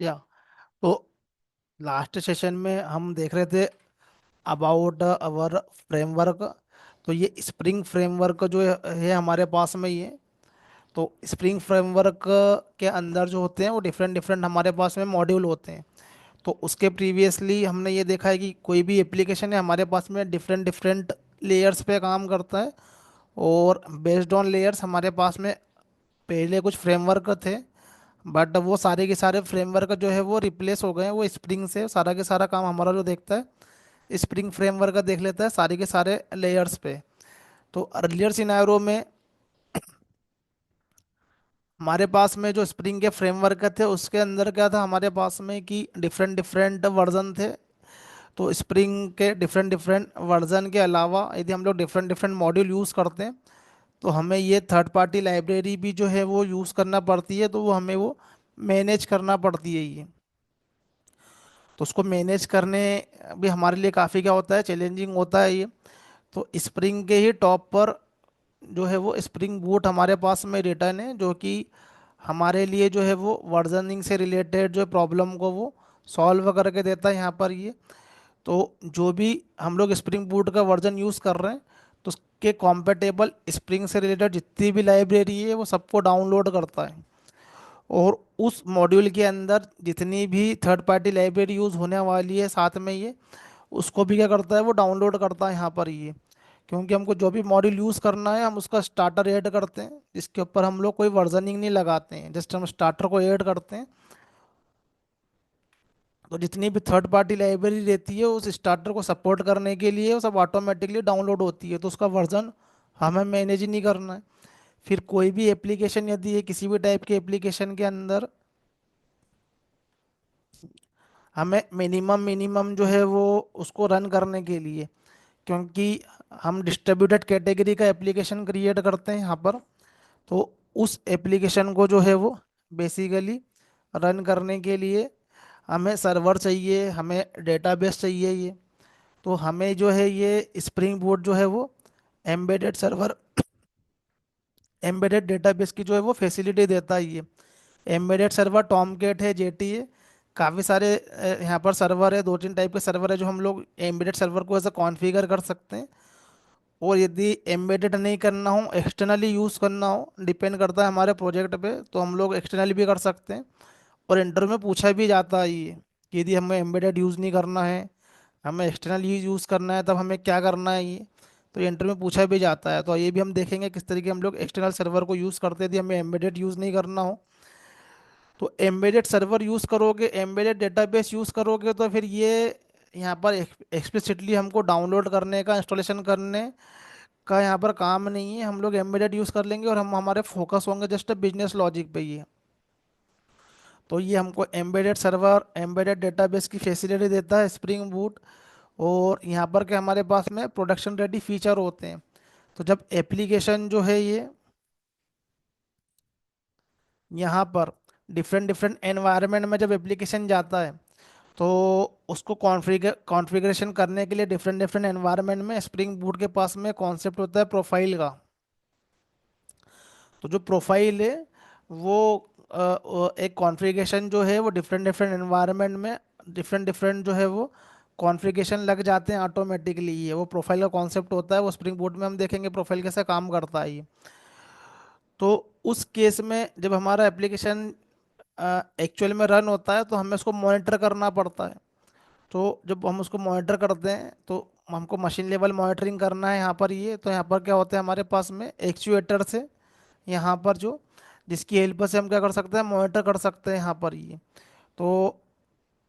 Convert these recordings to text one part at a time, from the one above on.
या तो last session में हम देख रहे थे अबाउट अवर फ्रेमवर्क। तो ये स्प्रिंग फ्रेमवर्क जो है हमारे पास में ये। तो स्प्रिंग फ्रेमवर्क के अंदर जो होते हैं वो डिफरेंट डिफरेंट हमारे पास में मॉड्यूल होते हैं। तो उसके प्रीवियसली हमने ये देखा है कि कोई भी एप्लीकेशन है हमारे पास में डिफरेंट डिफरेंट लेयर्स पे काम करता है। और बेस्ड ऑन लेयर्स हमारे पास में पहले कुछ फ्रेमवर्क थे, बट वो सारे के सारे फ्रेमवर्क जो है वो रिप्लेस हो गए हैं वो स्प्रिंग से। सारा के सारा काम हमारा जो देखता है स्प्रिंग फ्रेमवर्क का देख लेता है सारे के सारे लेयर्स पे। तो अर्लियर सिनेरियो में हमारे पास में जो स्प्रिंग के फ्रेमवर्क थे उसके अंदर क्या था हमारे पास में कि डिफरेंट डिफरेंट वर्जन थे। तो स्प्रिंग के डिफरेंट डिफरेंट वर्जन के अलावा यदि हम लोग डिफरेंट डिफरेंट मॉड्यूल यूज़ करते हैं तो हमें ये थर्ड पार्टी लाइब्रेरी भी जो है वो यूज़ करना पड़ती है। तो वो हमें वो मैनेज करना पड़ती है ये। तो उसको मैनेज करने भी हमारे लिए काफ़ी क्या होता है, चैलेंजिंग होता है ये। तो स्प्रिंग के ही टॉप पर जो है वो स्प्रिंग बूट हमारे पास में रिटर्न है, जो कि हमारे लिए जो है वो वर्जनिंग से रिलेटेड जो प्रॉब्लम को वो सॉल्व करके देता है यहाँ पर ये। तो जो भी हम लोग स्प्रिंग बूट का वर्जन यूज़ कर रहे हैं तो उसके कॉम्पेटेबल स्प्रिंग से रिलेटेड जितनी भी लाइब्रेरी है वो सबको डाउनलोड करता है। और उस मॉड्यूल के अंदर जितनी भी थर्ड पार्टी लाइब्रेरी यूज़ होने वाली है साथ में ये उसको भी क्या करता है वो डाउनलोड करता है यहाँ पर ये। क्योंकि हमको जो भी मॉड्यूल यूज़ करना है हम उसका स्टार्टर ऐड करते हैं, जिसके ऊपर हम लोग कोई वर्जनिंग नहीं लगाते हैं, जस्ट हम स्टार्टर को ऐड करते हैं। तो जितनी भी थर्ड पार्टी लाइब्रेरी रहती है उस स्टार्टर को सपोर्ट करने के लिए वो सब ऑटोमेटिकली डाउनलोड होती है। तो उसका वर्जन हमें मैनेज ही नहीं करना है। फिर कोई भी एप्लीकेशन यदि है किसी भी टाइप के एप्लीकेशन के अंदर हमें मिनिमम मिनिमम जो है वो उसको रन करने के लिए, क्योंकि हम डिस्ट्रीब्यूटेड कैटेगरी का एप्लीकेशन क्रिएट करते हैं यहाँ पर। तो उस एप्लीकेशन को जो है वो बेसिकली रन करने के लिए हमें सर्वर चाहिए, हमें डेटाबेस चाहिए ये। तो हमें जो है ये स्प्रिंग बोट जो है वो एम्बेडेड सर्वर एम्बेडेड डेटाबेस की जो है वो फैसिलिटी देता है ये। एम्बेडेड सर्वर टॉमकेट है, जेटी है, काफ़ी सारे यहाँ पर सर्वर है, दो तीन टाइप के सर्वर है जो हम लोग एम्बेडेड सर्वर को ऐसा कॉन्फ़िगर कर सकते हैं। और यदि एम्बेडेड नहीं करना हो एक्सटर्नली यूज़ करना हो डिपेंड करता है हमारे प्रोजेक्ट पे तो हम लोग एक्सटर्नली भी कर सकते हैं। और इंटरव्यू में पूछा भी जाता है ये कि यदि हमें एम्बेडेड यूज़ नहीं करना है हमें एक्सटर्नल यूज़ करना है तब हमें क्या करना है ये। तो ये इंटरव्यू में पूछा भी जाता है। तो ये भी हम देखेंगे किस तरीके हम लोग एक्सटर्नल सर्वर को यूज़ करते हैं यदि हमें एम्बेडेड यूज़ नहीं करना हो। तो एम्बेडेड सर्वर यूज़ करोगे, एम्बेडेड डेटाबेस यूज़ करोगे तो फिर ये यहाँ पर एक्सप्लिसिटली हमको डाउनलोड करने का इंस्टॉलेशन करने का यहाँ पर काम नहीं है। हम लोग एम्बेडेड यूज़ कर लेंगे और हम हमारे फोकस होंगे जस्ट बिजनेस लॉजिक पे ही। तो ये हमको एम्बेडेड सर्वर एम्बेडेड डेटाबेस की फैसिलिटी देता है स्प्रिंग बूट। और यहाँ पर के हमारे पास में प्रोडक्शन रेडी फीचर होते हैं। तो जब एप्लीकेशन जो है ये यहाँ पर डिफरेंट डिफरेंट एनवायरनमेंट में जब एप्लीकेशन जाता है तो उसको कॉन्फ़िगरेशन करने के लिए डिफरेंट डिफरेंट एनवायरनमेंट में स्प्रिंग बूट के पास में कॉन्सेप्ट होता है प्रोफाइल का। तो जो प्रोफाइल है वो एक कॉन्फ़िगरेशन जो है वो डिफरेंट डिफरेंट एनवायरनमेंट में डिफरेंट डिफरेंट जो है वो कॉन्फ़िगरेशन लग जाते हैं ऑटोमेटिकली। ये वो प्रोफाइल का कॉन्सेप्ट होता है, वो स्प्रिंग बूट में हम देखेंगे प्रोफाइल कैसे काम करता है ये। तो उस केस में जब हमारा एप्लीकेशन एक्चुअल में रन होता है तो हमें उसको मॉनिटर करना पड़ता है। तो जब हम उसको मॉनिटर करते हैं तो हमको मशीन लेवल मॉनिटरिंग करना है यहाँ पर ये। तो यहाँ पर क्या होता है हमारे पास में एक्चुएटर से यहाँ पर जो जिसकी हेल्प से हम क्या कर सकते हैं मॉनिटर कर सकते हैं यहाँ पर ये। तो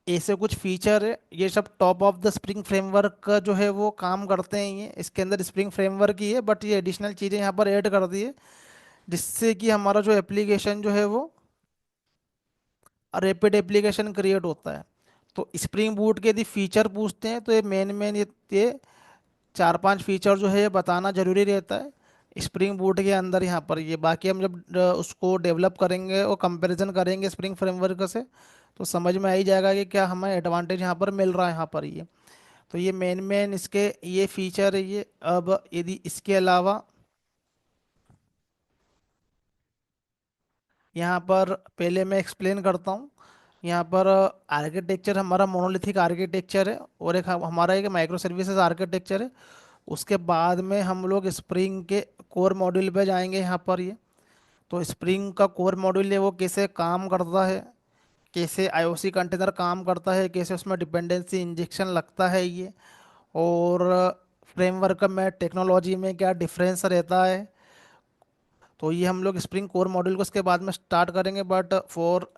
ऐसे कुछ फीचर है ये सब top of the spring framework का जो है वो काम करते हैं ये। इसके अंदर स्प्रिंग फ्रेमवर्क ही है बट ये एडिशनल चीज़ें यहाँ पर ऐड कर दी है जिससे कि हमारा जो एप्लीकेशन जो है वो रैपिड एप्लीकेशन क्रिएट होता है। तो स्प्रिंग बूट के यदि फीचर पूछते हैं तो ये मेन मेन ये चार पांच फीचर जो है ये बताना जरूरी रहता है स्प्रिंग बूट के अंदर यहाँ पर ये। बाकी हम जब उसको डेवलप करेंगे और कंपैरिजन करेंगे स्प्रिंग फ्रेमवर्क से तो समझ में आ ही जाएगा कि क्या हमें एडवांटेज यहाँ पर मिल रहा है यहाँ पर ये। तो ये मेन मेन इसके ये फीचर है ये। अब यदि इसके अलावा यहाँ पर पहले मैं एक्सप्लेन करता हूँ यहाँ पर आर्किटेक्चर हमारा मोनोलिथिक आर्किटेक्चर है, और एक हमारा एक माइक्रो सर्विसेज आर्किटेक्चर है। उसके बाद में हम लोग स्प्रिंग के कोर मॉड्यूल पे जाएंगे यहाँ पर ये। तो स्प्रिंग का कोर मॉड्यूल है वो कैसे काम करता है, कैसे आईओसी कंटेनर काम करता है, कैसे उसमें डिपेंडेंसी इंजेक्शन लगता है ये, और फ्रेमवर्क में टेक्नोलॉजी में क्या डिफरेंस रहता है। तो ये हम लोग स्प्रिंग कोर मॉड्यूल को उसके बाद में स्टार्ट करेंगे, बट फॉर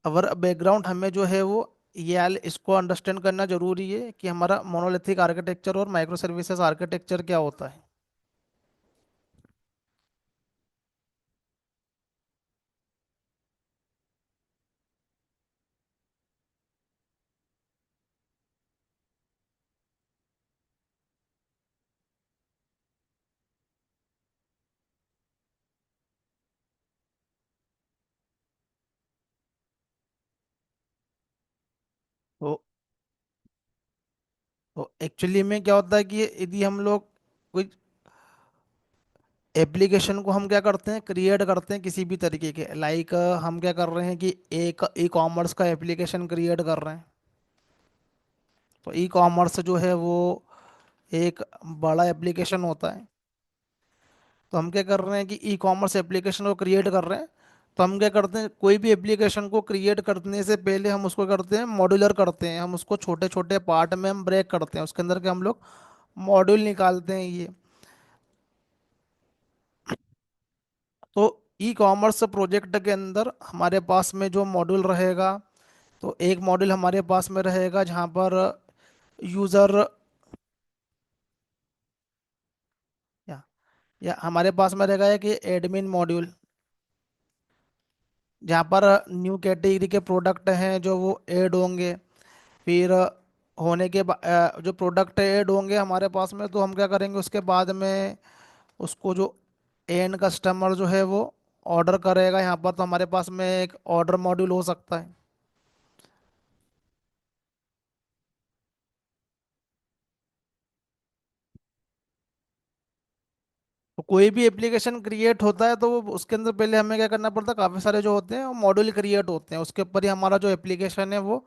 अवर बैकग्राउंड हमें जो है वो इसको अंडरस्टैंड करना जरूरी है कि हमारा मोनोलिथिक आर्किटेक्चर और माइक्रो सर्विसेज आर्किटेक्चर क्या होता है। तो एक्चुअली में क्या होता है कि यदि हम लोग कोई एप्लीकेशन को हम क्या करते हैं, क्रिएट करते हैं किसी भी तरीके के, लाइक हम क्या कर रहे हैं कि एक ई कॉमर्स का एप्लीकेशन क्रिएट कर रहे हैं। तो ई कॉमर्स जो है वो एक बड़ा एप्लीकेशन होता है। तो हम क्या कर रहे हैं कि ई कॉमर्स एप्लीकेशन को क्रिएट कर रहे हैं। तो हम क्या करते हैं, कोई भी एप्लीकेशन को क्रिएट करने से पहले हम उसको करते हैं मॉड्यूलर करते हैं, हम उसको छोटे छोटे पार्ट में हम ब्रेक करते हैं, उसके अंदर के हम लोग मॉड्यूल निकालते हैं ये। तो ई कॉमर्स प्रोजेक्ट के अंदर हमारे पास में जो मॉड्यूल रहेगा, तो एक मॉड्यूल हमारे पास में रहेगा जहाँ पर यूज़र, या, हमारे पास में रहेगा कि एडमिन मॉड्यूल, जहाँ पर न्यू कैटेगरी के प्रोडक्ट हैं जो वो ऐड होंगे। फिर होने के बाद जो प्रोडक्ट ऐड होंगे हमारे पास में, तो हम क्या करेंगे उसके बाद में उसको जो एंड कस्टमर जो है वो ऑर्डर करेगा यहाँ पर, तो हमारे पास में एक ऑर्डर मॉड्यूल हो सकता है। तो कोई भी एप्लीकेशन क्रिएट होता है तो वो उसके अंदर पहले हमें क्या करना पड़ता है, काफ़ी सारे जो होते हैं वो मॉड्यूल क्रिएट होते हैं, उसके ऊपर ही हमारा जो एप्लीकेशन है वो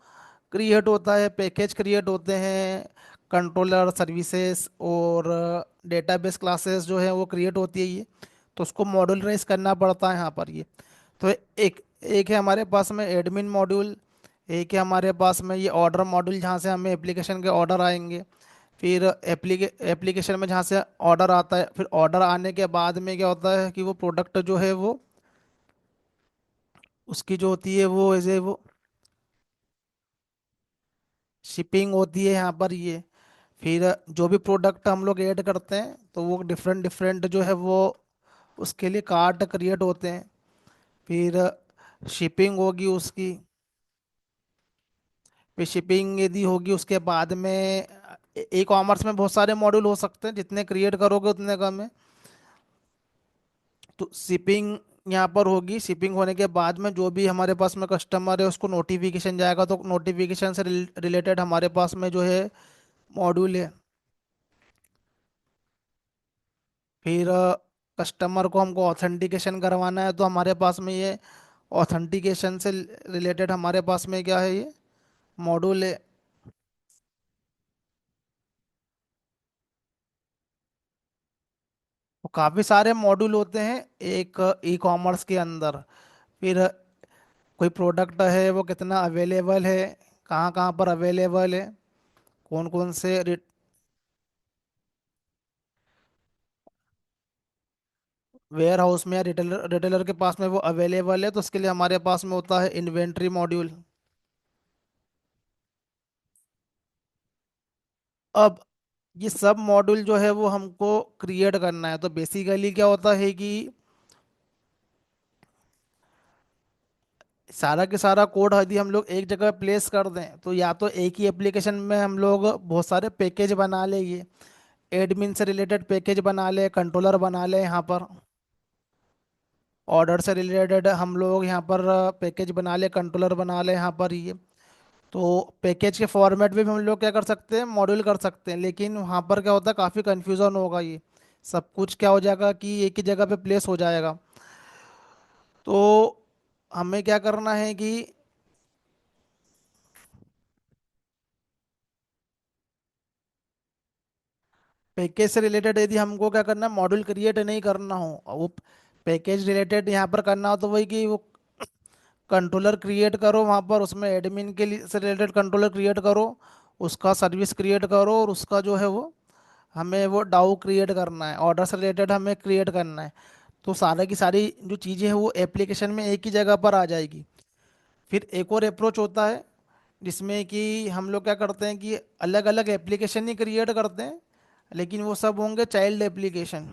क्रिएट होता है, पैकेज क्रिएट होते हैं, कंट्रोलर सर्विसेज और डेटाबेस क्लासेस जो है वो क्रिएट होती है ये। तो उसको मॉड्यूलराइज करना पड़ता है यहाँ पर ये। तो एक एक है हमारे पास में एडमिन मॉड्यूल, एक है हमारे पास में ये ऑर्डर मॉड्यूल जहाँ से हमें एप्लीकेशन के ऑर्डर आएंगे। फिर एप्लीकेशन में जहाँ से ऑर्डर आता है, फिर ऑर्डर आने के बाद में क्या होता है कि वो प्रोडक्ट जो है वो उसकी जो होती है वो एज ए वो शिपिंग होती है यहाँ पर ये। फिर जो भी प्रोडक्ट हम लोग ऐड करते हैं तो वो डिफरेंट डिफरेंट जो है वो उसके लिए कार्ट क्रिएट होते हैं। फिर शिपिंग होगी उसकी, फिर शिपिंग यदि होगी उसके बाद में ई कॉमर्स में बहुत सारे मॉड्यूल हो सकते हैं, जितने क्रिएट करोगे उतने कम है। तो शिपिंग यहाँ पर होगी, शिपिंग होने के बाद में जो भी हमारे पास में कस्टमर है उसको नोटिफिकेशन जाएगा, तो नोटिफिकेशन से रिलेटेड हमारे पास में जो है मॉड्यूल है। फिर कस्टमर को हमको ऑथेंटिकेशन करवाना है, तो हमारे पास में ये ऑथेंटिकेशन से रिलेटेड हमारे पास में क्या है, ये मॉड्यूल है। तो काफ़ी सारे मॉड्यूल होते हैं एक ई कॉमर्स के अंदर। फिर कोई प्रोडक्ट है वो कितना अवेलेबल है, कहाँ कहाँ पर अवेलेबल है, कौन कौन से वेयर हाउस में या रिटेलर रिटेलर के पास में वो अवेलेबल है, तो उसके लिए हमारे पास में होता है इन्वेंट्री मॉड्यूल। अब ये सब मॉड्यूल जो है वो हमको क्रिएट करना है, तो बेसिकली क्या होता है कि सारा के सारा कोड यदि हम लोग एक जगह प्लेस कर दें, तो या तो एक ही एप्लीकेशन में हम लोग बहुत सारे पैकेज बना लेंगे, एडमिन से रिलेटेड पैकेज बना ले, कंट्रोलर बना ले यहाँ पर, ऑर्डर से रिलेटेड हम लोग यहाँ पर पैकेज बना ले, कंट्रोलर बना ले यहाँ पर ये। तो पैकेज के फॉर्मेट में भी हम लोग क्या कर सकते हैं, मॉड्यूल कर सकते हैं, लेकिन वहाँ पर क्या होता है काफ़ी कन्फ्यूज़न होगा ये, सब कुछ क्या हो जाएगा कि एक ही जगह पे प्लेस हो जाएगा। तो हमें क्या करना है कि पैकेज से रिलेटेड यदि हमको क्या करना है, मॉड्यूल क्रिएट नहीं करना हो, और वो पैकेज रिलेटेड यहाँ पर करना हो, तो वही कि वो कंट्रोलर क्रिएट करो वहाँ पर, उसमें एडमिन के लिए से रिलेटेड कंट्रोलर क्रिएट करो, उसका सर्विस क्रिएट करो, और उसका जो है वो हमें वो डाउ क्रिएट करना है, ऑर्डर से रिलेटेड हमें क्रिएट करना है। तो सारा की सारी जो चीज़ें हैं वो एप्लीकेशन में एक ही जगह पर आ जाएगी। फिर एक और अप्रोच होता है जिसमें कि हम लोग क्या करते हैं कि अलग अलग एप्लीकेशन ही क्रिएट करते हैं, लेकिन वो सब होंगे चाइल्ड एप्लीकेशन।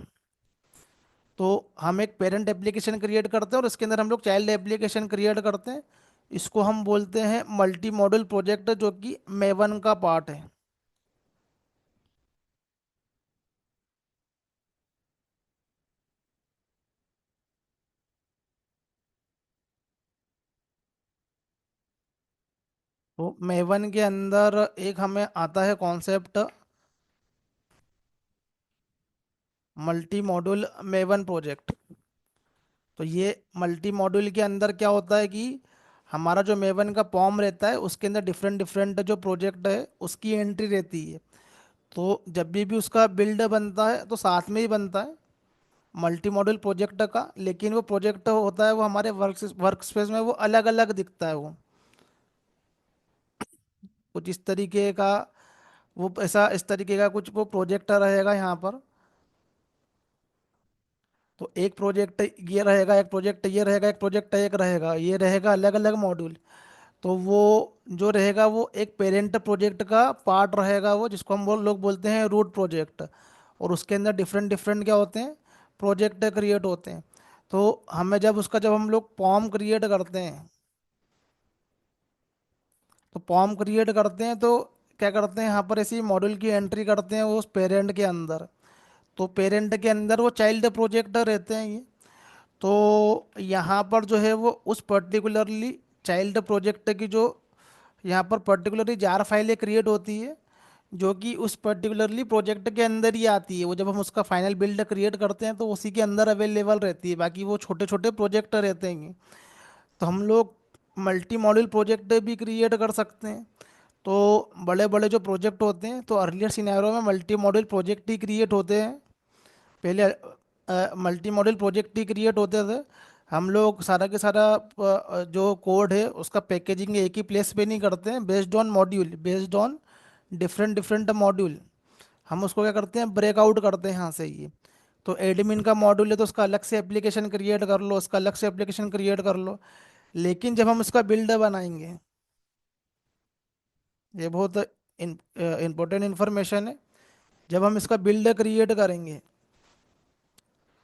तो हम एक पेरेंट एप्लीकेशन क्रिएट करते हैं और इसके अंदर हम लोग चाइल्ड एप्लीकेशन क्रिएट करते हैं। इसको हम बोलते हैं मल्टी मॉड्यूल प्रोजेक्ट, जो कि मेवन का पार्ट है। तो मेवन के अंदर एक हमें आता है concept, multi module maven project. तो ये मल्टी मॉड्यूल के अंदर क्या होता है कि हमारा जो मेवन का पॉम रहता है उसके अंदर डिफरेंट डिफरेंट जो प्रोजेक्ट है उसकी एंट्री रहती है। तो जब भी उसका बिल्ड बनता है तो साथ में ही बनता है मल्टी मॉड्यूल प्रोजेक्ट का, लेकिन वो प्रोजेक्ट होता है वो हमारे वर्क स्पेस में वो अलग अलग दिखता है वो, कुछ इस तरीके का, वो ऐसा इस तरीके का कुछ वो प्रोजेक्ट रहेगा यहाँ पर। तो एक प्रोजेक्ट ये रहेगा, एक प्रोजेक्ट ये रहेगा, एक प्रोजेक्ट एक रहेगा, ये रहेगा अलग अलग मॉड्यूल। तो वो जो रहेगा वो एक पेरेंट प्रोजेक्ट का पार्ट रहेगा वो, जिसको हम लोग बोलते हैं रूट प्रोजेक्ट। और उसके अंदर डिफरेंट डिफरेंट क्या होते हैं, प्रोजेक्ट क्रिएट होते हैं। तो हमें जब हम लोग पॉम क्रिएट करते हैं, तो पॉम क्रिएट करते हैं तो क्या करते हैं यहाँ पर ऐसी मॉड्यूल की एंट्री करते हैं वो उस पेरेंट के अंदर। तो पेरेंट के अंदर वो चाइल्ड प्रोजेक्ट रहते हैं ये। तो यहाँ पर जो है वो उस पर्टिकुलरली चाइल्ड प्रोजेक्ट की जो यहाँ पर पर्टिकुलरली जार फाइलें क्रिएट होती है, जो कि उस पर्टिकुलरली प्रोजेक्ट के अंदर ही आती है। वो जब हम उसका फाइनल बिल्ड क्रिएट करते हैं तो उसी के अंदर अवेलेबल रहती है, बाकी वो छोटे छोटे प्रोजेक्ट रहते हैं। तो हम लोग मल्टी मॉड्यूल प्रोजेक्ट भी क्रिएट कर सकते हैं। तो बड़े बड़े जो प्रोजेक्ट होते हैं तो अर्लियर सिनेरियो में मल्टी मॉड्यूल प्रोजेक्ट ही क्रिएट होते हैं। पहले मल्टी मॉड्यूल प्रोजेक्ट ही क्रिएट होते थे। हम लोग सारा के सारा जो कोड है उसका पैकेजिंग एक ही प्लेस पे नहीं करते हैं, based on module, based on different different module हम उसको क्या करते हैं, ब्रेकआउट करते हैं यहाँ से ये। तो एडमिन का मॉड्यूल है तो उसका अलग से एप्लीकेशन क्रिएट कर लो, उसका अलग से एप्लीकेशन क्रिएट कर लो। लेकिन जब हम उसका बिल्ड बनाएंगे, ये बहुत इंपॉर्टेंट इन्फॉर्मेशन है, जब हम इसका बिल्ड क्रिएट करेंगे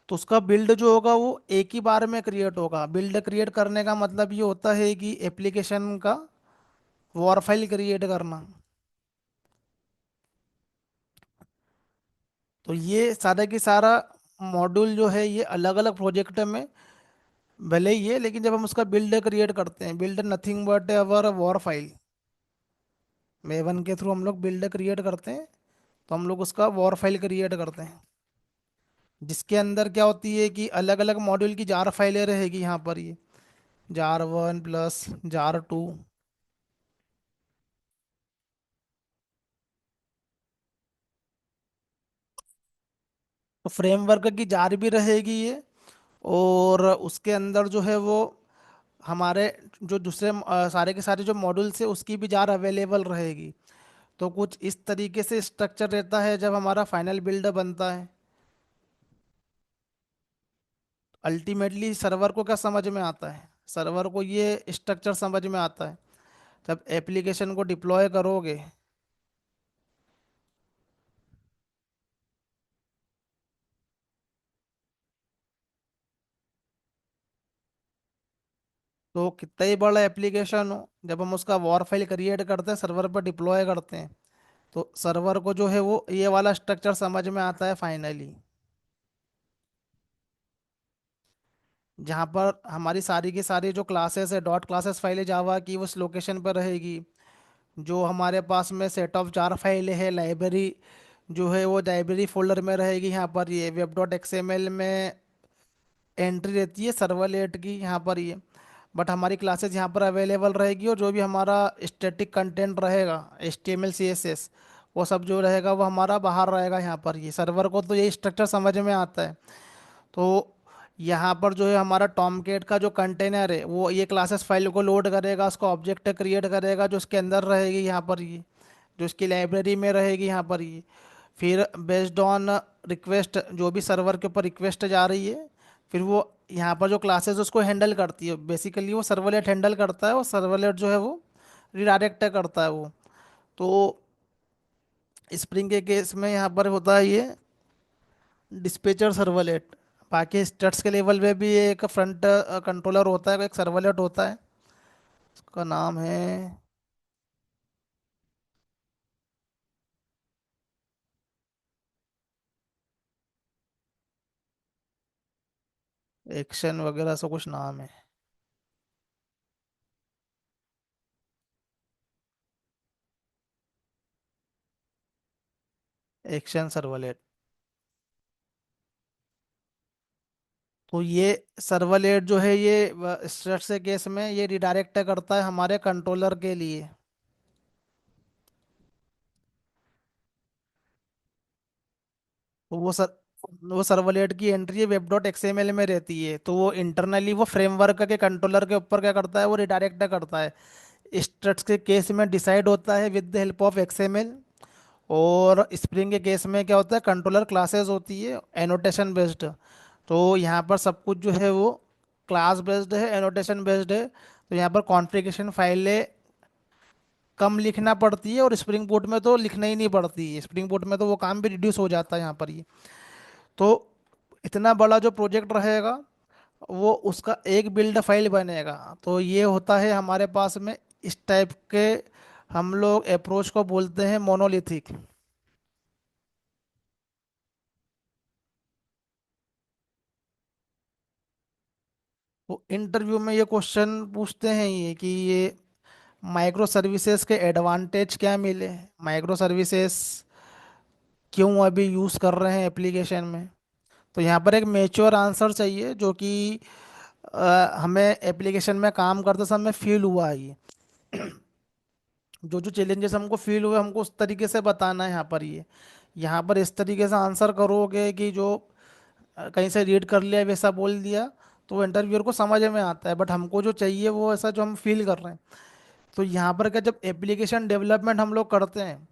तो उसका बिल्ड जो होगा वो एक ही बार में क्रिएट होगा। बिल्ड क्रिएट करने का मतलब ये होता है कि एप्लीकेशन का वॉर फाइल क्रिएट करना। तो ये सारा की सारा मॉड्यूल जो है ये अलग अलग प्रोजेक्ट में भले ही है, लेकिन जब हम उसका बिल्ड क्रिएट करते हैं, build nothing but our war file, maven के थ्रू हम लोग बिल्ड क्रिएट करते हैं। तो हम लोग उसका वॉर फाइल क्रिएट करते हैं, जिसके अंदर क्या होती है कि अलग अलग मॉड्यूल की जार फाइलें रहेगी यहाँ पर, ये jar 1 प्लस jar 2। तो फ्रेमवर्क की जार भी रहेगी ये, और उसके अंदर जो है वो हमारे जो दूसरे सारे के सारे जो मॉड्यूल्स है उसकी भी जार अवेलेबल रहेगी। तो कुछ इस तरीके से स्ट्रक्चर रहता है जब हमारा फाइनल बिल्ड बनता है। अल्टीमेटली सर्वर को क्या समझ में आता है, सर्वर को ये स्ट्रक्चर समझ में आता है। जब एप्लीकेशन को डिप्लॉय करोगे तो कितना ही बड़ा एप्लीकेशन हो, जब हम उसका वॉर फाइल क्रिएट करते हैं, सर्वर पर डिप्लॉय करते हैं, तो सर्वर को जो है वो ये वाला स्ट्रक्चर समझ में आता है फाइनली। जहाँ पर हमारी सारी की सारी जो क्लासेस है, डॉट क्लासेस फाइलें जावा की उस लोकेशन पर रहेगी। जो हमारे पास में सेट ऑफ जार फाइलें है, लाइब्रेरी जो है वो लाइब्रेरी फोल्डर में रहेगी। यहाँ पर ये वेब डॉट एक्सएमएल में एंट्री रहती है सर्वलेट की यहाँ पर ये। बट हमारी क्लासेस यहाँ पर अवेलेबल रहेगी, और जो भी हमारा स्टैटिक कंटेंट रहेगा, HTML CSS, वो सब जो रहेगा वो हमारा बाहर रहेगा यहाँ पर। ये सर्वर को तो ये स्ट्रक्चर समझ में आता है। तो यहाँ पर जो है हमारा टॉमकेट का जो कंटेनर है वो ये क्लासेस फाइल को लोड करेगा, उसका ऑब्जेक्ट क्रिएट करेगा जो उसके अंदर रहेगी यहाँ पर, ये जो इसकी लाइब्रेरी में रहेगी यहाँ पर ये। फिर बेस्ड ऑन रिक्वेस्ट, जो भी सर्वर के ऊपर रिक्वेस्ट जा रही है, फिर वो यहाँ पर जो क्लासेस उसको हैंडल करती है, बेसिकली वो सर्वलेट हैंडल करता है, और सर्वलेट जो है वो रिडायरेक्ट करता है वो। तो स्प्रिंग के केस में यहाँ पर होता है ये डिस्पैचर सर्वलेट। बाकी स्टेट्स के लेवल पे भी एक फ्रंट कंट्रोलर होता है, एक सर्वलेट होता है, उसका नाम है एक्शन वगैरह, से कुछ नाम है। Action servlet. तो ये सर्वलेट जो है ये स्टेट्स के केस में ये रिडायरेक्ट करता है हमारे कंट्रोलर के लिए। तो वो सर्वलेट की एंट्री वेब डॉट एक्सएमएल में रहती है, तो वो इंटरनली वो फ्रेमवर्क के कंट्रोलर के ऊपर क्या करता है, वो रिडायरेक्ट करता है। स्टेट्स के केस में डिसाइड होता है with the help of XML. और स्प्रिंग के केस में क्या होता है, कंट्रोलर क्लासेस होती है एनोटेशन बेस्ड। तो यहाँ पर सब कुछ जो है वो क्लास बेस्ड है, एनोटेशन बेस्ड है। तो यहाँ पर कॉन्फ़िगरेशन फाइलें कम लिखना पड़ती है, और स्प्रिंग बूट में तो लिखना ही नहीं पड़ती है। स्प्रिंग बूट में तो वो काम भी रिड्यूस हो जाता है यहाँ पर ये। तो इतना बड़ा जो प्रोजेक्ट रहेगा वो उसका एक बिल्ड फाइल बनेगा। तो ये होता है हमारे पास में इस टाइप के, हम लोग अप्रोच को बोलते हैं मोनोलिथिक। तो इंटरव्यू में ये क्वेश्चन पूछते हैं ये कि ये माइक्रो सर्विसेज के एडवांटेज क्या मिले, माइक्रो सर्विसेज क्यों अभी यूज़ कर रहे हैं एप्लीकेशन में। तो यहाँ पर एक मेच्योर आंसर चाहिए जो कि हमें एप्लीकेशन में काम करते समय फील हुआ है ये। जो जो चैलेंजेस हमको फील हुए हमको उस तरीके से बताना है यहाँ पर ये। यहाँ पर इस तरीके से आंसर करोगे कि जो कहीं से रीड कर लिया वैसा बोल दिया, तो इंटरव्यूअर को समझ में आता है, बट हमको जो चाहिए वो ऐसा जो हम फील कर रहे हैं। तो यहाँ पर क्या, जब एप्लीकेशन डेवलपमेंट हम लोग करते हैं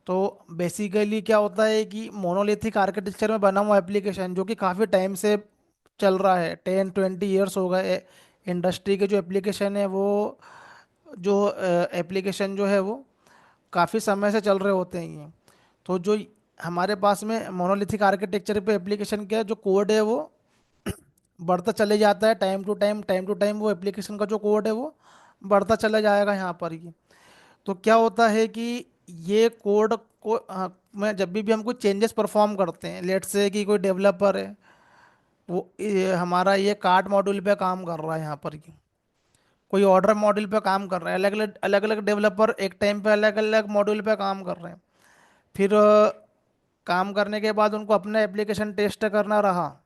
तो बेसिकली क्या होता है कि मोनोलिथिक आर्किटेक्चर में बना हुआ एप्लीकेशन जो कि काफ़ी टाइम से चल रहा है, 10-20 ईयर्स हो गए इंडस्ट्री के जो एप्लीकेशन है वो, जो एप्लीकेशन जो है वो काफ़ी समय से चल रहे होते हैं ये। तो जो हमारे पास में मोनोलिथिक आर्किटेक्चर पे एप्लीकेशन क्या है, जो कोड है वो बढ़ता चले जाता है, टाइम टू टाइम वो एप्लीकेशन का जो कोड है वो बढ़ता चला जाएगा यहाँ पर ये। तो क्या होता है कि ये कोड को में जब भी हम कुछ चेंजेस परफॉर्म करते हैं, लेट से कि कोई डेवलपर है वो हमारा ये कार्ट मॉड्यूल पे काम कर रहा है यहाँ पर ये, कोई ऑर्डर मॉड्यूल पे काम कर रहा है, अलग अलग डेवलपर एक टाइम पे अलग अलग मॉड्यूल पे काम कर रहे हैं। फिर काम करने के बाद उनको अपना एप्लीकेशन टेस्ट करना रहा,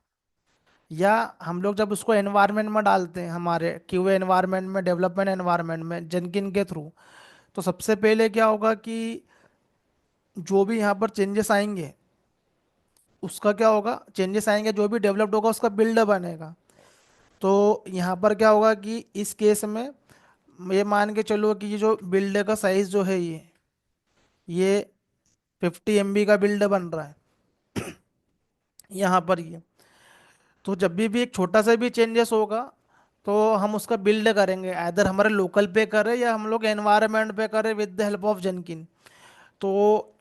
या हम लोग जब उसको एनवायरनमेंट में डालते हैं, हमारे क्यूए एनवायरनमेंट में, डेवलपमेंट एनवायरनमेंट में जेनकिन के थ्रू, तो सबसे पहले क्या होगा कि जो भी यहाँ पर चेंजेस आएंगे उसका क्या होगा, चेंजेस आएंगे जो भी डेवलप्ड होगा उसका बिल्ड बनेगा। तो यहाँ पर क्या होगा कि इस केस में ये मान के चलो कि ये जो बिल्ड का साइज जो है ये 50 MB का बिल्ड बन रहा है यहाँ पर ये। तो जब भी एक छोटा सा भी चेंजेस होगा तो हम उसका बिल्ड करेंगे, इधर हमारे लोकल पे करें या हम लोग एनवायरनमेंट पे करें विद द हेल्प ऑफ जेनकिन। तो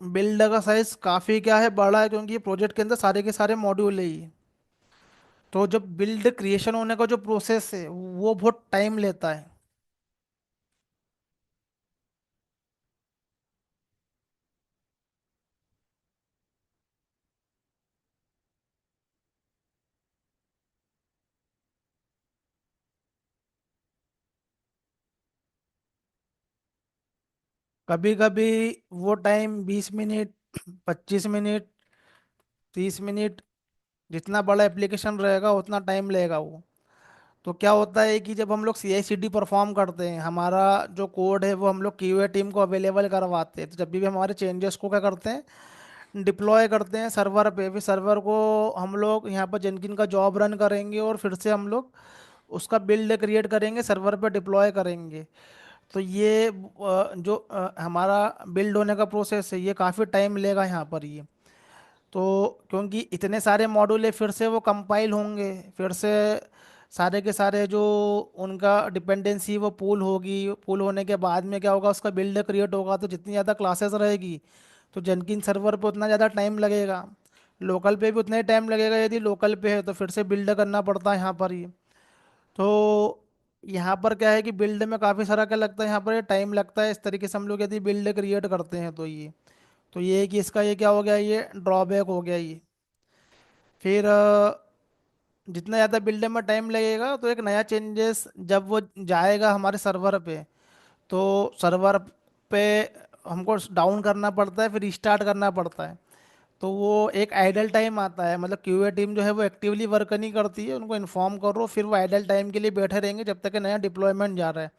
बिल्ड का साइज काफ़ी क्या है, बड़ा है, क्योंकि ये प्रोजेक्ट के अंदर सारे के सारे मॉड्यूल है ये। तो जब बिल्ड क्रिएशन होने का जो प्रोसेस है वो बहुत टाइम लेता है। कभी कभी वो टाइम 20 मिनट, 25 मिनट, 30 मिनट, जितना बड़ा एप्लीकेशन रहेगा उतना टाइम लेगा वो। तो क्या होता है कि जब हम लोग सी आई सी डी परफॉर्म करते हैं, हमारा जो कोड है वो हम लोग क्यूए टीम को अवेलेबल करवाते हैं। तो जब भी हमारे चेंजेस को क्या करते हैं, डिप्लॉय करते हैं सर्वर पे, फिर सर्वर को हम लोग यहाँ पर जेनकिन का जॉब रन करेंगे और फिर से हम लोग उसका बिल्ड क्रिएट करेंगे, सर्वर पे डिप्लॉय करेंगे। तो ये जो हमारा बिल्ड होने का प्रोसेस है, ये काफ़ी टाइम लेगा यहाँ पर ये। तो क्योंकि इतने सारे मॉड्यूल है, फिर से वो कंपाइल होंगे, फिर से सारे के सारे जो उनका डिपेंडेंसी वो पूल होगी, पूल होने के बाद में क्या होगा, उसका बिल्ड क्रिएट होगा। तो जितनी ज़्यादा क्लासेस रहेगी तो जेनकिन सर्वर पे उतना ज़्यादा टाइम लगेगा, लोकल पे भी उतना ही टाइम लगेगा। यदि लोकल पे है तो फिर से बिल्ड करना पड़ता है यहाँ पर ही। तो यहाँ पर क्या है कि बिल्ड में काफ़ी सारा क्या लगता है, यहाँ पर टाइम लगता है। इस तरीके से हम लोग यदि बिल्ड क्रिएट करते हैं तो ये है कि इसका ये क्या हो गया, ये ड्रॉबैक हो गया ये। फिर जितना ज़्यादा बिल्ड में टाइम लगेगा तो एक नया चेंजेस जब वो जाएगा हमारे सर्वर पे, तो सर्वर पे हमको डाउन करना पड़ता है, फिर रिस्टार्ट करना पड़ता है। तो वो एक आइडल टाइम आता है, मतलब क्यूए टीम जो है वो एक्टिवली वर्क नहीं करती है, उनको इन्फॉर्म करो, फिर वो आइडल टाइम के लिए बैठे रहेंगे जब तक कि नया डिप्लॉयमेंट जा रहा है।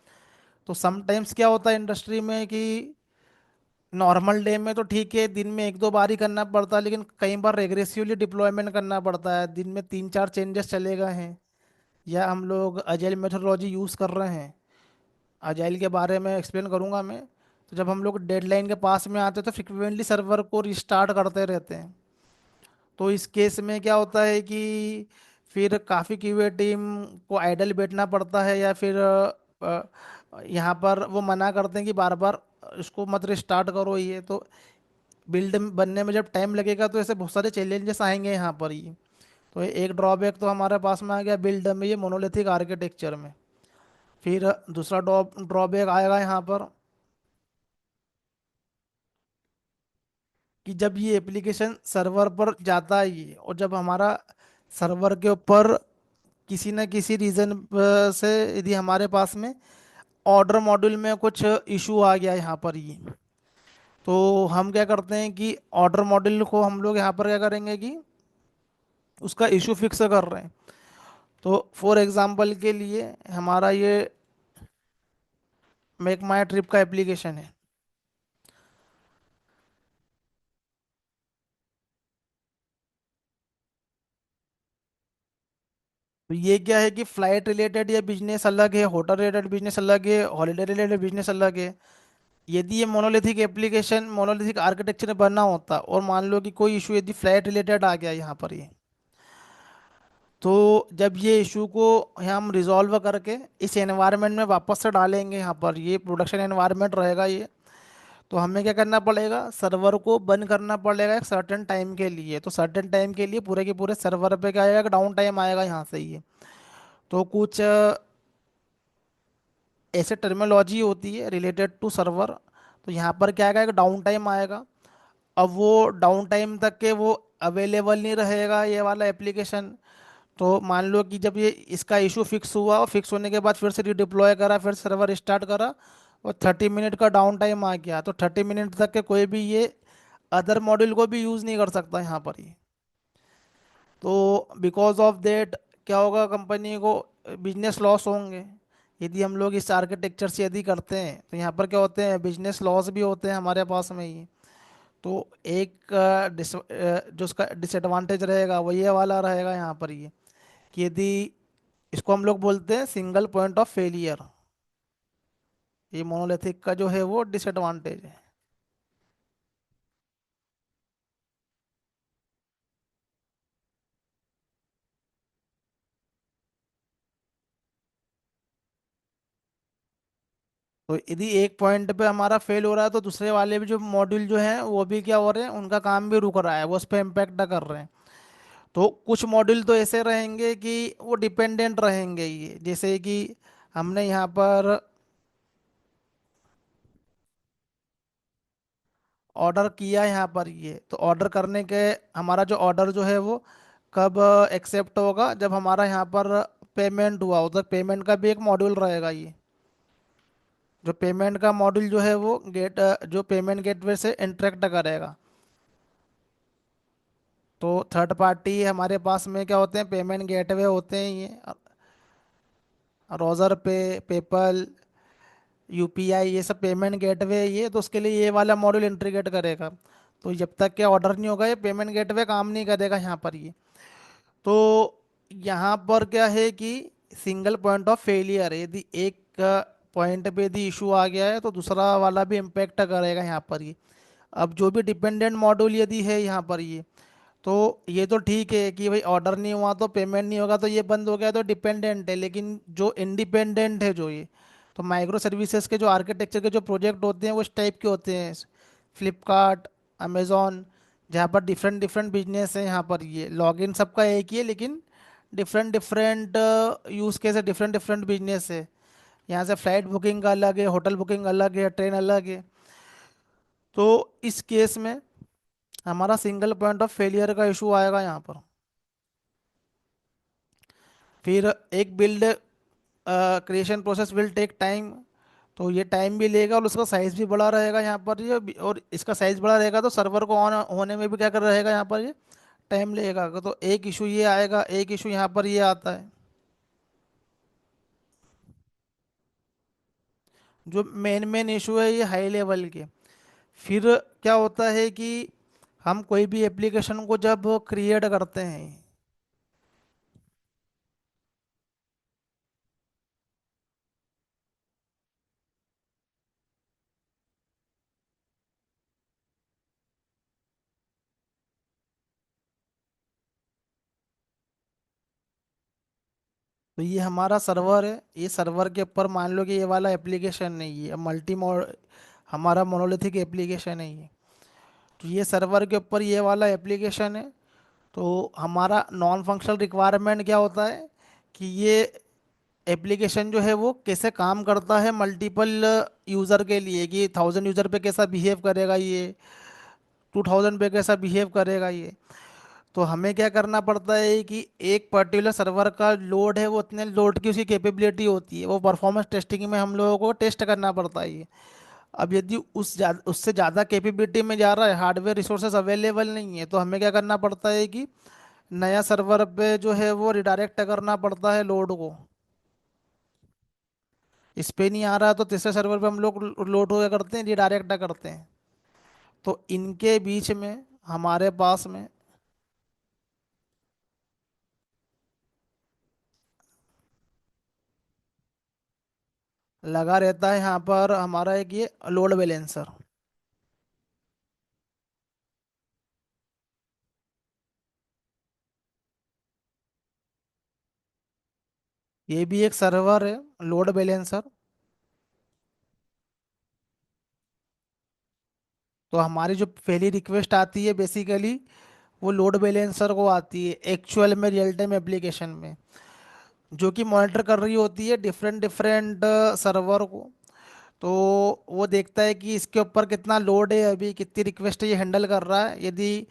तो समटाइम्स क्या होता है इंडस्ट्री में कि नॉर्मल डे में तो ठीक है, दिन में एक दो बार ही करना पड़ता है, लेकिन कई बार रेग्रेसिवली डिप्लॉयमेंट करना पड़ता है, दिन में तीन चार चेंजेस चले गए हैं, या हम लोग अजाइल मेथोडोलॉजी यूज़ कर रहे हैं। अजाइल के बारे में एक्सप्लेन करूंगा मैं। तो जब हम लोग डेडलाइन के पास में आते हैं तो फ्रिक्वेंटली सर्वर को रिस्टार्ट करते रहते हैं। तो इस केस में क्या होता है कि फिर काफ़ी क्यूए टीम को आइडल बैठना पड़ता है, या फिर यहाँ पर वो मना करते हैं कि बार बार इसको मत रिस्टार्ट करो। ये तो बिल्ड बनने में जब टाइम लगेगा तो ऐसे बहुत सारे चैलेंजेस आएंगे यहाँ पर ही। तो एक ड्रॉबैक तो हमारे पास में आ गया बिल्ड में, ये मोनोलिथिक आर्किटेक्चर में। फिर दूसरा ड्रॉबैक आएगा यहाँ पर कि जब ये एप्लीकेशन सर्वर पर जाता है ये, और जब हमारा सर्वर के ऊपर किसी न किसी रीज़न से यदि हमारे पास में ऑर्डर मॉड्यूल में कुछ इशू आ गया यहाँ पर ये, तो हम क्या करते हैं कि ऑर्डर मॉड्यूल को हम लोग यहाँ पर क्या करेंगे कि उसका इशू फिक्स कर रहे हैं। तो फॉर एग्जांपल के लिए हमारा ये मेक माई ट्रिप का एप्लीकेशन है। तो ये क्या है कि फ्लाइट रिलेटेड या बिजनेस अलग है, होटल रिलेटेड बिजनेस अलग है, हॉलीडे रिलेटेड बिजनेस अलग है। यदि ये मोनोलिथिक एप्लीकेशन मोनोलिथिक आर्किटेक्चर में बनना होता, और मान लो कि कोई इशू यदि फ्लाइट रिलेटेड आ गया यहाँ पर ये, तो जब ये इशू को हम रिजॉल्व करके इस एनवायरनमेंट में वापस से डालेंगे, यहाँ पर ये प्रोडक्शन एनवायरनमेंट रहेगा ये, तो हमें क्या करना पड़ेगा, सर्वर को बंद करना पड़ेगा एक सर्टेन टाइम के लिए। तो सर्टेन टाइम के लिए पूरे के पूरे सर्वर पे क्या आएगा, डाउन टाइम आएगा यहाँ से ये। तो कुछ ऐसे टर्मिनोलॉजी होती है रिलेटेड टू सर्वर। तो यहाँ पर क्या आएगा, एक डाउन टाइम आएगा। अब वो डाउन टाइम तक के वो अवेलेबल नहीं रहेगा ये वाला एप्लीकेशन। तो मान लो कि जब ये इसका इशू फिक्स हुआ, और फिक्स होने के बाद फिर से रिडिप्लॉय करा, फिर सर्वर स्टार्ट करा, और 30 मिनट का डाउन टाइम आ गया, तो 30 मिनट तक के कोई भी ये अदर मॉड्यूल को भी यूज़ नहीं कर सकता यहाँ पर ही। तो बिकॉज ऑफ देट क्या होगा, कंपनी को बिजनेस लॉस होंगे। यदि हम लोग इस आर्किटेक्चर से यदि करते हैं तो यहाँ पर क्या होते हैं, बिजनेस लॉस भी होते हैं हमारे पास में ही। तो एक जो उसका डिसएडवांटेज रहेगा वो ये वाला रहेगा यहाँ पर ये, कि यदि इसको हम लोग बोलते हैं सिंगल पॉइंट ऑफ फेलियर, ये मोनोलिथिक का जो है वो डिसएडवांटेज है। तो यदि एक पॉइंट पे हमारा फेल हो रहा है तो दूसरे वाले भी जो मॉड्यूल जो है वो भी क्या हो रहे हैं, उनका काम भी रुक रहा है, वो उस पर इम्पेक्ट कर रहे हैं। तो कुछ मॉड्यूल तो ऐसे रहेंगे कि वो डिपेंडेंट रहेंगे, ये जैसे कि हमने यहाँ पर ऑर्डर किया यहाँ पर ये, तो ऑर्डर करने के हमारा जो ऑर्डर जो है वो कब एक्सेप्ट होगा, जब हमारा यहाँ पर पेमेंट हुआ, उधर पेमेंट का भी एक मॉड्यूल रहेगा ये। जो पेमेंट का मॉड्यूल जो है वो जो पेमेंट गेटवे से इंटरेक्ट करेगा। तो थर्ड पार्टी हमारे पास में क्या होते हैं, पेमेंट गेटवे होते हैं ये। रोजर पे, पेपल, यूपीआई, ये सब पेमेंट गेटवे, ये तो उसके लिए ये वाला मॉड्यूल इंटीग्रेट करेगा। तो जब तक के ऑर्डर नहीं होगा ये पेमेंट गेटवे काम नहीं करेगा यहाँ पर ये। तो यहाँ पर क्या है कि सिंगल पॉइंट ऑफ फेलियर है, यदि एक पॉइंट पे यदि इशू आ गया है तो दूसरा वाला भी इम्पेक्ट करेगा यहाँ पर ये। अब जो भी डिपेंडेंट मॉड्यूल यदि है यहाँ पर ये, तो ये तो ठीक है कि भाई ऑर्डर नहीं हुआ तो पेमेंट नहीं होगा तो ये बंद हो गया तो डिपेंडेंट है, लेकिन जो इंडिपेंडेंट है जो ये, तो माइक्रो सर्विसेज के जो आर्किटेक्चर के जो प्रोजेक्ट होते हैं वो इस टाइप के होते हैं। फ्लिपकार्ट, अमेजोन, जहाँ पर डिफरेंट डिफरेंट बिजनेस है, यहाँ पर ये लॉगिन सबका एक ही है, लेकिन डिफरेंट डिफरेंट यूज़ केस है, डिफरेंट डिफरेंट बिजनेस है। यहाँ से फ्लाइट बुकिंग का अलग है, होटल बुकिंग अलग है, ट्रेन अलग है। तो इस केस में हमारा सिंगल पॉइंट ऑफ फेलियर का इशू आएगा यहाँ पर। फिर एक build creation process will take time, तो ये टाइम भी लेगा और उसका साइज भी बड़ा रहेगा यहाँ पर ये और इसका साइज बड़ा रहेगा तो सर्वर को ऑन होने में भी क्या कर रहेगा यहाँ पर ये टाइम लगेगा। तो एक इशू ये आएगा, एक इशू यहाँ पर ये आता है। जो मेन मेन इशू है ये हाई लेवल के। फिर क्या होता है कि हम कोई भी एप्लीकेशन को जब क्रिएट करते हैं, तो ये हमारा सर्वर है, ये सर्वर के ऊपर मान लो कि ये वाला एप्लीकेशन नहीं है, मल्टी मोड हमारा मोनोलिथिक एप्लीकेशन है ये। तो ये सर्वर के ऊपर ये वाला एप्लीकेशन है। तो हमारा नॉन फंक्शनल रिक्वायरमेंट क्या होता है कि ये एप्लीकेशन जो है वो कैसे काम करता है मल्टीपल यूज़र के लिए, कि 1000 यूज़र पे कैसा बिहेव करेगा ये, 2000 पे कैसा बिहेव करेगा ये। तो हमें क्या करना पड़ता है कि एक पर्टिकुलर सर्वर का लोड है वो उतने लोड की उसकी कैपेबिलिटी होती है, वो परफॉर्मेंस टेस्टिंग में हम लोगों को टेस्ट करना पड़ता है ये। अब यदि उससे ज़्यादा कैपेबिलिटी में जा रहा है, हार्डवेयर रिसोर्सेज अवेलेबल नहीं है, तो हमें क्या करना पड़ता है कि नया सर्वर पे जो है वो रिडायरेक्ट करना पड़ता है लोड को। इस पे नहीं आ रहा तो तीसरे सर्वर पे हम लोग लोड हो करते हैं, रिडायरेक्ट करते हैं। तो इनके बीच में हमारे पास में लगा रहता है यहाँ पर हमारा एक ये लोड बैलेंसर। ये भी एक सर्वर है, लोड बैलेंसर। तो हमारी जो पहली रिक्वेस्ट आती है बेसिकली वो लोड बैलेंसर को आती है एक्चुअल में रियल टाइम एप्लीकेशन में, जो कि मॉनिटर कर रही होती है डिफरेंट डिफरेंट सर्वर को। तो वो देखता है कि इसके ऊपर कितना लोड है, अभी कितनी रिक्वेस्ट ये हैंडल कर रहा है। यदि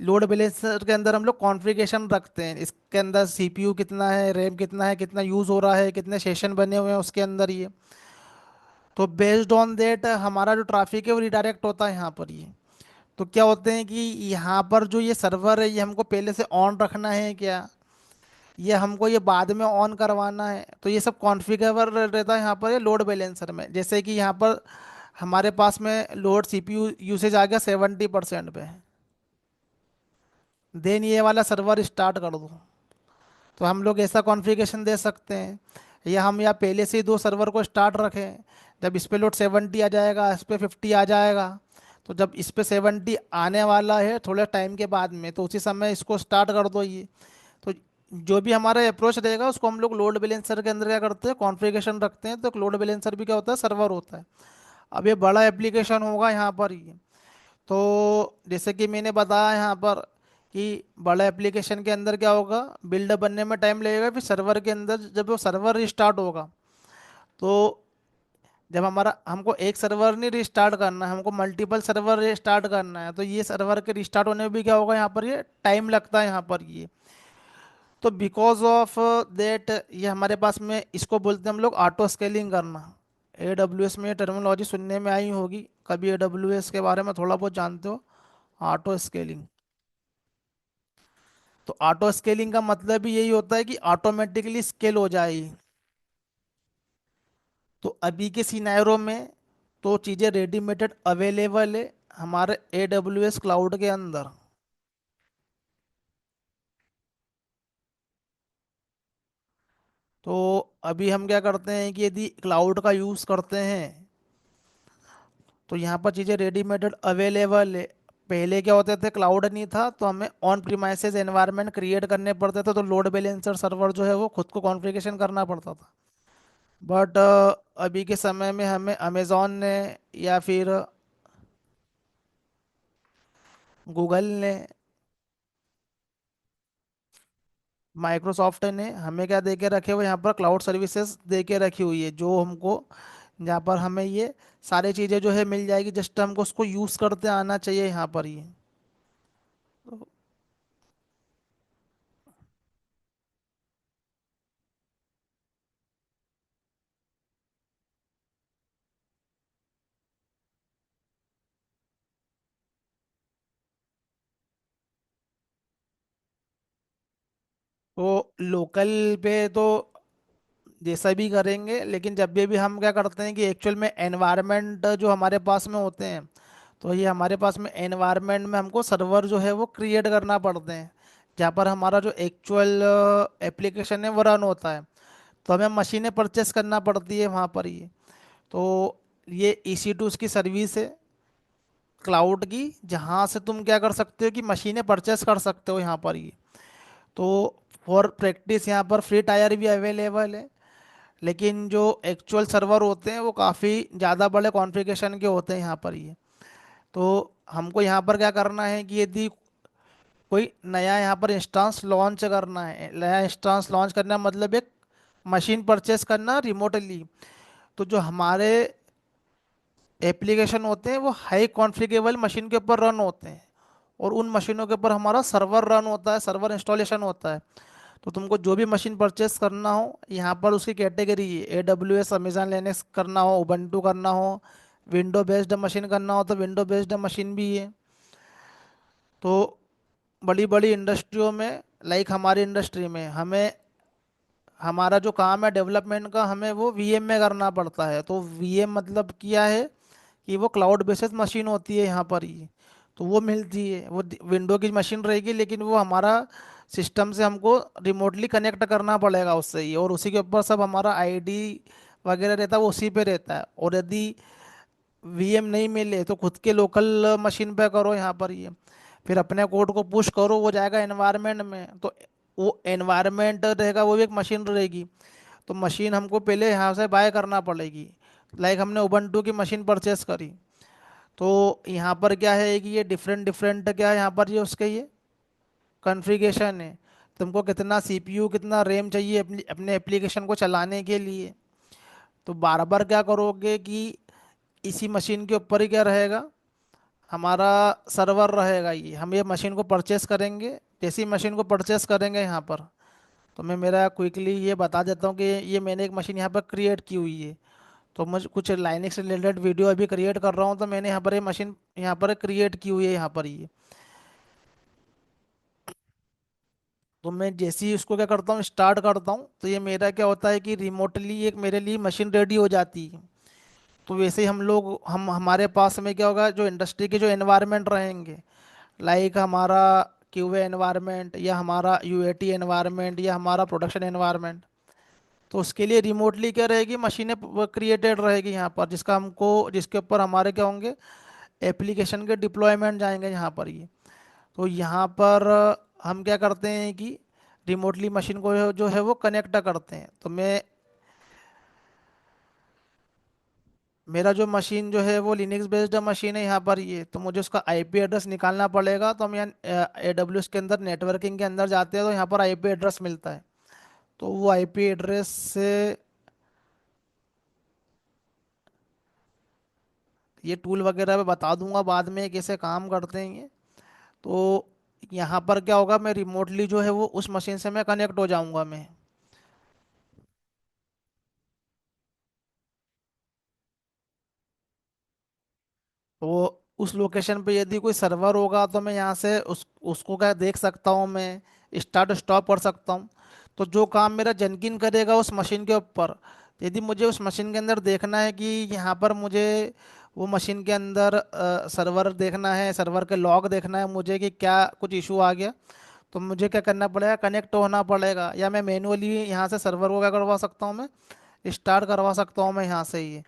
लोड बैलेंसर के अंदर हम लोग कॉन्फ़िगरेशन रखते हैं, इसके अंदर सीपीयू कितना है, रैम कितना है, कितना यूज़ हो रहा है, कितने सेशन बने हुए हैं उसके अंदर ये। तो बेस्ड ऑन दैट हमारा जो ट्रैफिक है वो रिडायरेक्ट होता है यहाँ पर ये। तो क्या होते हैं कि यहाँ पर जो ये सर्वर है ये हमको पहले से ऑन रखना है क्या, ये हमको ये बाद में ऑन करवाना है, तो ये सब कॉन्फ़िगर रहता है यहाँ पर ये लोड बैलेंसर में। जैसे कि यहाँ पर हमारे पास में लोड सीपीयू यूसेज आ गया 70% पे, देन ये वाला सर्वर स्टार्ट कर दो। तो हम लोग ऐसा कॉन्फ़िगरेशन दे सकते हैं, या हम या पहले से ही दो सर्वर को स्टार्ट रखें। जब इस पे लोड 70 आ जाएगा, इस पे 50 आ जाएगा, तो जब इस पे 70 आने वाला है थोड़े टाइम के बाद में, तो उसी समय इसको स्टार्ट कर दो ये। तो जो भी हमारा अप्रोच रहेगा उसको हम लोग लोड बैलेंसर के अंदर क्या करते हैं, कॉन्फ़िगरेशन रखते हैं। तो एक लोड बैलेंसर भी क्या होता है, सर्वर होता है। अब ये बड़ा एप्लीकेशन होगा यहाँ पर ये। तो जैसे कि मैंने बताया यहाँ पर कि बड़ा एप्लीकेशन के अंदर क्या होगा, बिल्डअप बनने में टाइम लगेगा, फिर सर्वर के अंदर जब वो सर्वर रिस्टार्ट होगा, तो जब हमारा हमको एक सर्वर नहीं रिस्टार्ट करना है, हमको मल्टीपल सर्वर रिस्टार्ट करना है, तो ये सर्वर के रिस्टार्ट होने में भी क्या होगा यहाँ पर ये टाइम लगता है यहाँ पर ये। तो बिकॉज ऑफ देट ये हमारे पास में इसको बोलते हैं हम लोग ऑटो स्केलिंग करना। AWS में ये टर्मिनोलॉजी सुनने में आई होगी, कभी AWS के बारे में थोड़ा बहुत जानते हो, ऑटो स्केलिंग। तो ऑटो स्केलिंग का मतलब भी यही होता है कि ऑटोमेटिकली स्केल हो जाए। तो अभी के सिनेरियो में तो चीज़ें रेडीमेडेड अवेलेबल है हमारे AWS क्लाउड के अंदर। तो अभी हम क्या करते हैं कि यदि क्लाउड का यूज़ करते हैं तो यहाँ पर चीज़ें रेडीमेडेड अवेलेबल है। पहले क्या होते थे, क्लाउड नहीं था तो हमें ऑन प्रीमाइसेस एनवायरनमेंट क्रिएट करने पड़ते थे, तो लोड बैलेंसर सर्वर जो है वो खुद को कॉन्फ़िगरेशन करना पड़ता था। बट अभी के समय में हमें अमेजोन ने या फिर गूगल ने, माइक्रोसॉफ्ट ने हमें क्या दे के रखे हुए यहाँ पर क्लाउड सर्विसेज दे के रखी हुई है, जो हमको जहाँ पर हमें ये सारी चीज़ें जो है मिल जाएगी, जस्ट हमको उसको यूज़ करते आना चाहिए यहाँ पर ही। तो लोकल पे तो जैसा भी करेंगे, लेकिन जब भी हम क्या करते हैं कि एक्चुअल में एनवायरनमेंट जो हमारे पास में होते हैं, तो ये हमारे पास में एनवायरनमेंट में हमको सर्वर जो है वो क्रिएट करना पड़ते हैं, जहाँ पर हमारा जो एक्चुअल एप्लीकेशन है वो रन होता है। तो हमें मशीनें परचेस करना पड़ती है वहाँ पर ही। तो ये EC2 उसकी सर्विस है क्लाउड की, जहाँ से तुम क्या कर सकते हो कि मशीनें परचेस कर सकते हो यहाँ पर ही। तो फॉर प्रैक्टिस यहाँ पर फ्री टायर भी अवेलेबल है, लेकिन जो एक्चुअल सर्वर होते हैं वो काफ़ी ज़्यादा बड़े कॉन्फ़िगरेशन के होते हैं यहाँ पर ये। तो हमको यहाँ पर क्या करना है कि यदि कोई नया यहाँ पर इंस्टांस लॉन्च करना है, नया इंस्टांस लॉन्च करना मतलब एक मशीन परचेस करना रिमोटली, तो जो हमारे एप्लीकेशन होते हैं वो हाई कॉन्फ़िगरेबल मशीन के ऊपर रन होते हैं, और उन मशीनों के ऊपर हमारा सर्वर रन होता है, सर्वर इंस्टॉलेशन होता है। तो तुमको जो भी मशीन परचेस करना हो यहाँ पर उसकी कैटेगरी है, AWS अमेजन लिनक्स करना हो, उबंटू करना हो, विंडो बेस्ड मशीन करना हो तो विंडो बेस्ड मशीन भी है। तो बड़ी बड़ी इंडस्ट्रियों में, लाइक हमारी इंडस्ट्री में, हमें हमारा जो काम है डेवलपमेंट का हमें वो VM में करना पड़ता है। तो VM मतलब क्या है कि वो क्लाउड बेस्ड मशीन होती है यहाँ पर ही। तो वो मिलती है, वो विंडो की मशीन रहेगी, लेकिन वो हमारा सिस्टम से हमको रिमोटली कनेक्ट करना पड़ेगा उससे ही, और उसी के ऊपर सब हमारा ID वगैरह रहता है, वो उसी पे रहता है। और यदि VM नहीं मिले तो खुद के लोकल मशीन पे करो यहाँ पर ये, फिर अपने कोड को पुश करो, वो जाएगा एनवायरनमेंट में। तो वो एनवायरनमेंट रहेगा, वो भी एक मशीन रहेगी। तो मशीन हमको पहले यहाँ से बाय करना पड़ेगी। लाइक हमने उबंटू की मशीन परचेस करी, तो यहाँ पर क्या है कि ये डिफरेंट डिफरेंट क्या है यहाँ पर ये उसके ये कॉन्फ़िगरेशन है। तुमको कितना CPU कितना रैम चाहिए अपनी अपने एप्लीकेशन को चलाने के लिए। तो बार बार क्या करोगे कि इसी मशीन के ऊपर ही क्या रहेगा, हमारा सर्वर रहेगा। ये हम ये मशीन को परचेस करेंगे, जैसी मशीन को परचेस करेंगे यहाँ पर, तो मैं मेरा क्विकली ये बता देता हूँ कि ये मैंने एक मशीन यहाँ पर क्रिएट की हुई है। तो मुझे कुछ लाइनेक्स से रिलेटेड वीडियो अभी क्रिएट कर रहा हूँ, तो मैंने यहाँ पर ये मशीन यहाँ पर क्रिएट की हुई है यहाँ पर ये। तो मैं जैसे ही उसको क्या करता हूँ स्टार्ट करता हूँ, तो ये मेरा क्या होता है कि रिमोटली एक मेरे लिए मशीन रेडी हो जाती है। तो वैसे ही हम लोग हम हमारे पास में क्या होगा, जो इंडस्ट्री के जो एनवायरनमेंट रहेंगे, लाइक हमारा QA एनवायरनमेंट या हमारा UAT एनवायरनमेंट या हमारा प्रोडक्शन एनवायरनमेंट, तो उसके लिए रिमोटली क्या रहेगी, मशीनें क्रिएटेड रहेगी यहाँ पर, जिसका हमको जिसके ऊपर हमारे क्या होंगे, एप्लीकेशन के डिप्लॉयमेंट जाएंगे यहाँ पर ये। तो यहाँ पर हम क्या करते हैं कि रिमोटली मशीन को जो है वो कनेक्ट करते हैं। तो मैं मेरा जो मशीन जो है वो लिनक्स बेस्ड मशीन है यहाँ पर ये, तो मुझे उसका IP एड्रेस निकालना पड़ेगा। तो हम यहाँ AWS के अंदर नेटवर्किंग के अंदर जाते हैं, तो यहाँ पर IP एड्रेस मिलता है। तो वो IP एड्रेस से ये टूल वगैरह मैं बता दूंगा बाद में कैसे काम करते हैं ये। तो यहाँ पर क्या होगा, मैं रिमोटली जो है वो उस मशीन से मैं कनेक्ट हो जाऊंगा मैं। तो उस लोकेशन पे यदि कोई सर्वर होगा तो मैं यहाँ से उसको क्या देख सकता हूँ, मैं स्टार्ट स्टॉप कर सकता हूँ। तो जो काम मेरा जेनकिन करेगा उस मशीन के ऊपर, यदि मुझे उस मशीन के अंदर देखना है कि यहाँ पर मुझे वो मशीन के अंदर सर्वर देखना है, सर्वर के लॉग देखना है मुझे कि क्या कुछ इशू आ गया, तो मुझे क्या करना पड़ेगा, कनेक्ट होना पड़ेगा। या मैं मैनुअली यहाँ से सर्वर को क्या करवा सकता हूँ, मैं स्टार्ट करवा सकता हूँ मैं यहाँ से ही।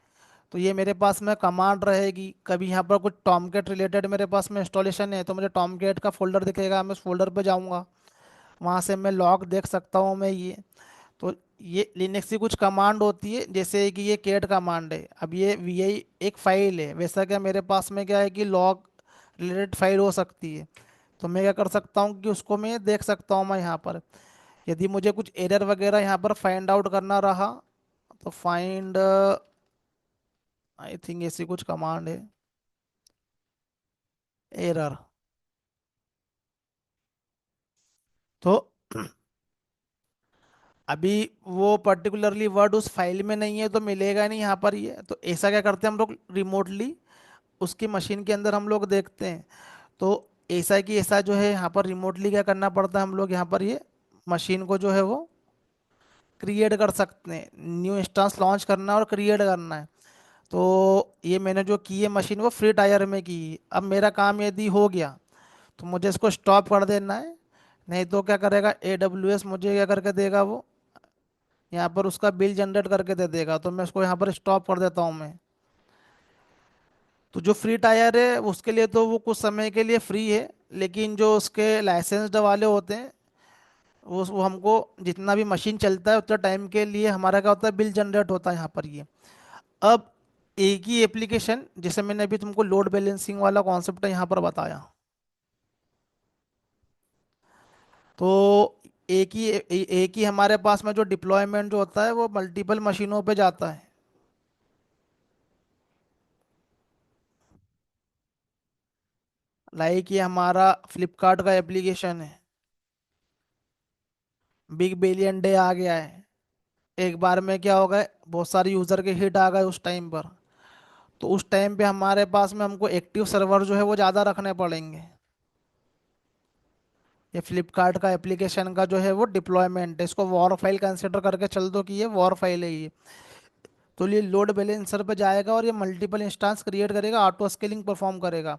तो ये मेरे पास में कमांड रहेगी। कभी यहाँ पर कुछ टॉमकेट रिलेटेड मेरे पास में इंस्टॉलेशन है तो मुझे टॉमकेट का फोल्डर दिखेगा, मैं उस फोल्डर पे जाऊँगा, वहाँ से मैं लॉग देख सकता हूँ मैं ये। तो ये लिनक्स की कुछ कमांड होती है, जैसे कि ये कैट कमांड है। अब ये वी आई एक फाइल है, वैसा क्या मेरे पास में क्या है कि लॉग रिलेटेड फाइल हो सकती है। तो मैं क्या कर सकता हूँ कि उसको मैं देख सकता हूँ मैं यहाँ पर। यदि मुझे कुछ एरर वगैरह यहाँ पर फाइंड आउट करना रहा तो फाइंड, आई थिंक ऐसी कुछ कमांड है, एरर। तो अभी वो पर्टिकुलरली वर्ड उस फाइल में नहीं है तो मिलेगा नहीं यहाँ पर ये। तो ऐसा क्या करते हैं हम लोग, रिमोटली उसकी मशीन के अंदर हम लोग देखते हैं। तो ऐसा कि ऐसा जो है यहाँ पर रिमोटली क्या करना पड़ता है, हम लोग यहाँ पर ये मशीन को जो है वो क्रिएट कर सकते हैं, न्यू इंस्टेंस लॉन्च करना है और क्रिएट करना है। तो ये मैंने जो की है मशीन वो फ्री टायर में की है। अब मेरा काम यदि हो गया तो मुझे इसको स्टॉप कर देना है, नहीं तो क्या करेगा AWS मुझे क्या करके देगा, वो यहाँ पर उसका बिल जनरेट करके दे देगा। तो मैं उसको यहाँ पर स्टॉप कर देता हूँ मैं। तो जो फ्री टायर है उसके लिए तो वो कुछ समय के लिए फ्री है, लेकिन जो उसके लाइसेंस्ड वाले होते हैं वो हमको जितना भी मशीन चलता है उतना टाइम के लिए हमारा क्या होता है, बिल जनरेट होता है यहाँ पर ये। अब एक ही एप्लीकेशन, जैसे मैंने अभी तुमको लोड बैलेंसिंग वाला कॉन्सेप्ट यहाँ पर बताया, तो एक ही हमारे पास में जो डिप्लॉयमेंट जो होता है वो मल्टीपल मशीनों पे जाता है। लाइक ये हमारा फ्लिपकार्ट का एप्लीकेशन है, बिग बिलियन डे आ गया है, एक बार में क्या हो गए, बहुत सारे यूज़र के हिट आ गए उस टाइम पर। तो उस टाइम पे हमारे पास में हमको एक्टिव सर्वर जो है वो ज़्यादा रखने पड़ेंगे। ये फ्लिपकार्ट का एप्लीकेशन का जो है वो डिप्लॉयमेंट है, इसको वॉर फाइल कंसिडर करके चल दो कि ये वॉर फाइल है ये। तो ये लोड बैलेंसर पे जाएगा और ये मल्टीपल इंस्टेंस क्रिएट करेगा, ऑटो स्केलिंग परफॉर्म करेगा।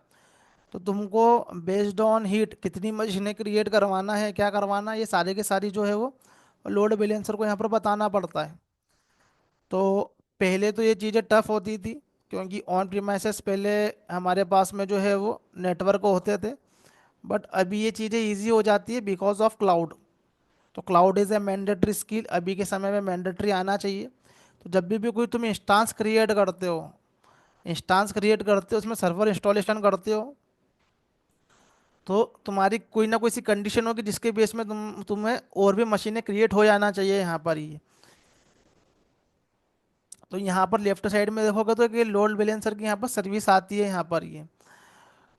तो तुमको बेस्ड ऑन हीट कितनी मशीनें क्रिएट करवाना है, क्या करवाना है, ये सारे के सारी जो है वो लोड बैलेंसर को यहाँ पर बताना पड़ता है। तो पहले तो ये चीज़ें टफ होती थी, क्योंकि ऑन प्रीमाइसेस पहले हमारे पास में जो है वो नेटवर्क होते थे। बट अभी ये चीज़ें इजी हो जाती है बिकॉज ऑफ क्लाउड। तो cloud is a mandatory skill, अभी के समय में मैंडेटरी आना चाहिए। तो जब भी कोई तुम इंस्टांस क्रिएट करते हो, उसमें सर्वर इंस्टॉलेशन करते हो, तो तुम्हारी कोई ना कोई सी कंडीशन होगी जिसके बेस में तुम्हें और भी मशीनें क्रिएट हो जाना चाहिए यहाँ पर ही। तो यहाँ पर लेफ्ट साइड में देखोगे तो कि लोड बैलेंसर की यहाँ पर सर्विस आती है यहाँ पर ये।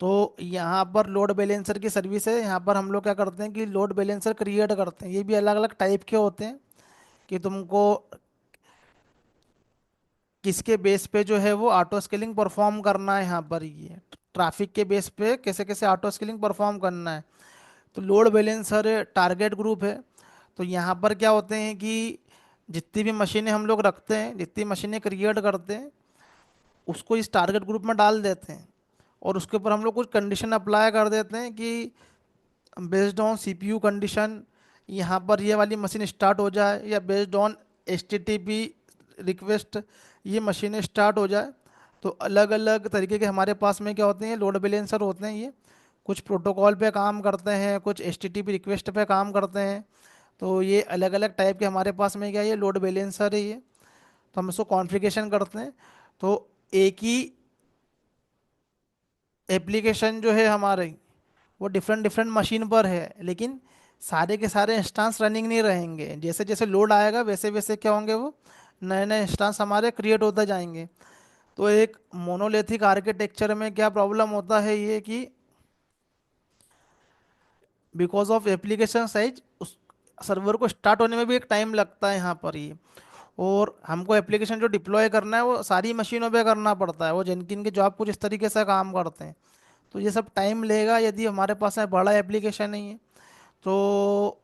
तो यहाँ पर लोड बैलेंसर की सर्विस है, यहाँ पर हम लोग क्या करते हैं कि लोड बैलेंसर क्रिएट करते हैं। ये भी अलग अलग टाइप के होते हैं कि तुमको किसके बेस पे जो है वो ऑटो स्केलिंग परफॉर्म करना है यहाँ पर ये, ट्रैफिक के बेस पे कैसे कैसे ऑटो स्केलिंग परफॉर्म करना है। तो लोड बैलेंसर टारगेट ग्रुप है। तो यहाँ पर क्या होते हैं कि जितनी भी मशीनें हम लोग रखते हैं, जितनी मशीनें क्रिएट करते हैं, उसको इस टारगेट ग्रुप में डाल देते हैं। और उसके ऊपर हम लोग कुछ कंडीशन अप्लाई कर देते हैं कि बेस्ड ऑन CPU कंडीशन यहाँ पर ये वाली मशीन स्टार्ट हो जाए, या बेस्ड ऑन HTTP रिक्वेस्ट ये मशीनें स्टार्ट हो जाए। तो अलग अलग तरीके के हमारे पास में क्या होते हैं, लोड बैलेंसर होते हैं ये। कुछ प्रोटोकॉल पे काम करते हैं, कुछ HTTP रिक्वेस्ट पे काम करते हैं। तो ये अलग अलग टाइप के हमारे पास में क्या है, ये लोड बैलेंसर है ये। तो हम इसको कॉन्फ़िगरेशन करते हैं। तो एक ही एप्लीकेशन जो है हमारे, वो डिफरेंट डिफरेंट मशीन पर है, लेकिन सारे के सारे इंस्टांस रनिंग नहीं रहेंगे। जैसे जैसे लोड आएगा वैसे वैसे क्या होंगे, वो नए नए इंस्टांस हमारे क्रिएट होते जाएंगे। तो एक मोनोलिथिक आर्किटेक्चर में क्या प्रॉब्लम होता है ये कि बिकॉज ऑफ एप्लीकेशन साइज उस सर्वर को स्टार्ट होने में भी एक टाइम लगता है यहाँ पर ही। और हमको एप्लीकेशन जो डिप्लॉय करना है वो सारी मशीनों पे करना पड़ता है, वो जिनकिन के जॉब कुछ इस तरीके से काम करते हैं। तो ये सब टाइम लेगा यदि हमारे पास में बड़ा एप्लीकेशन नहीं है। तो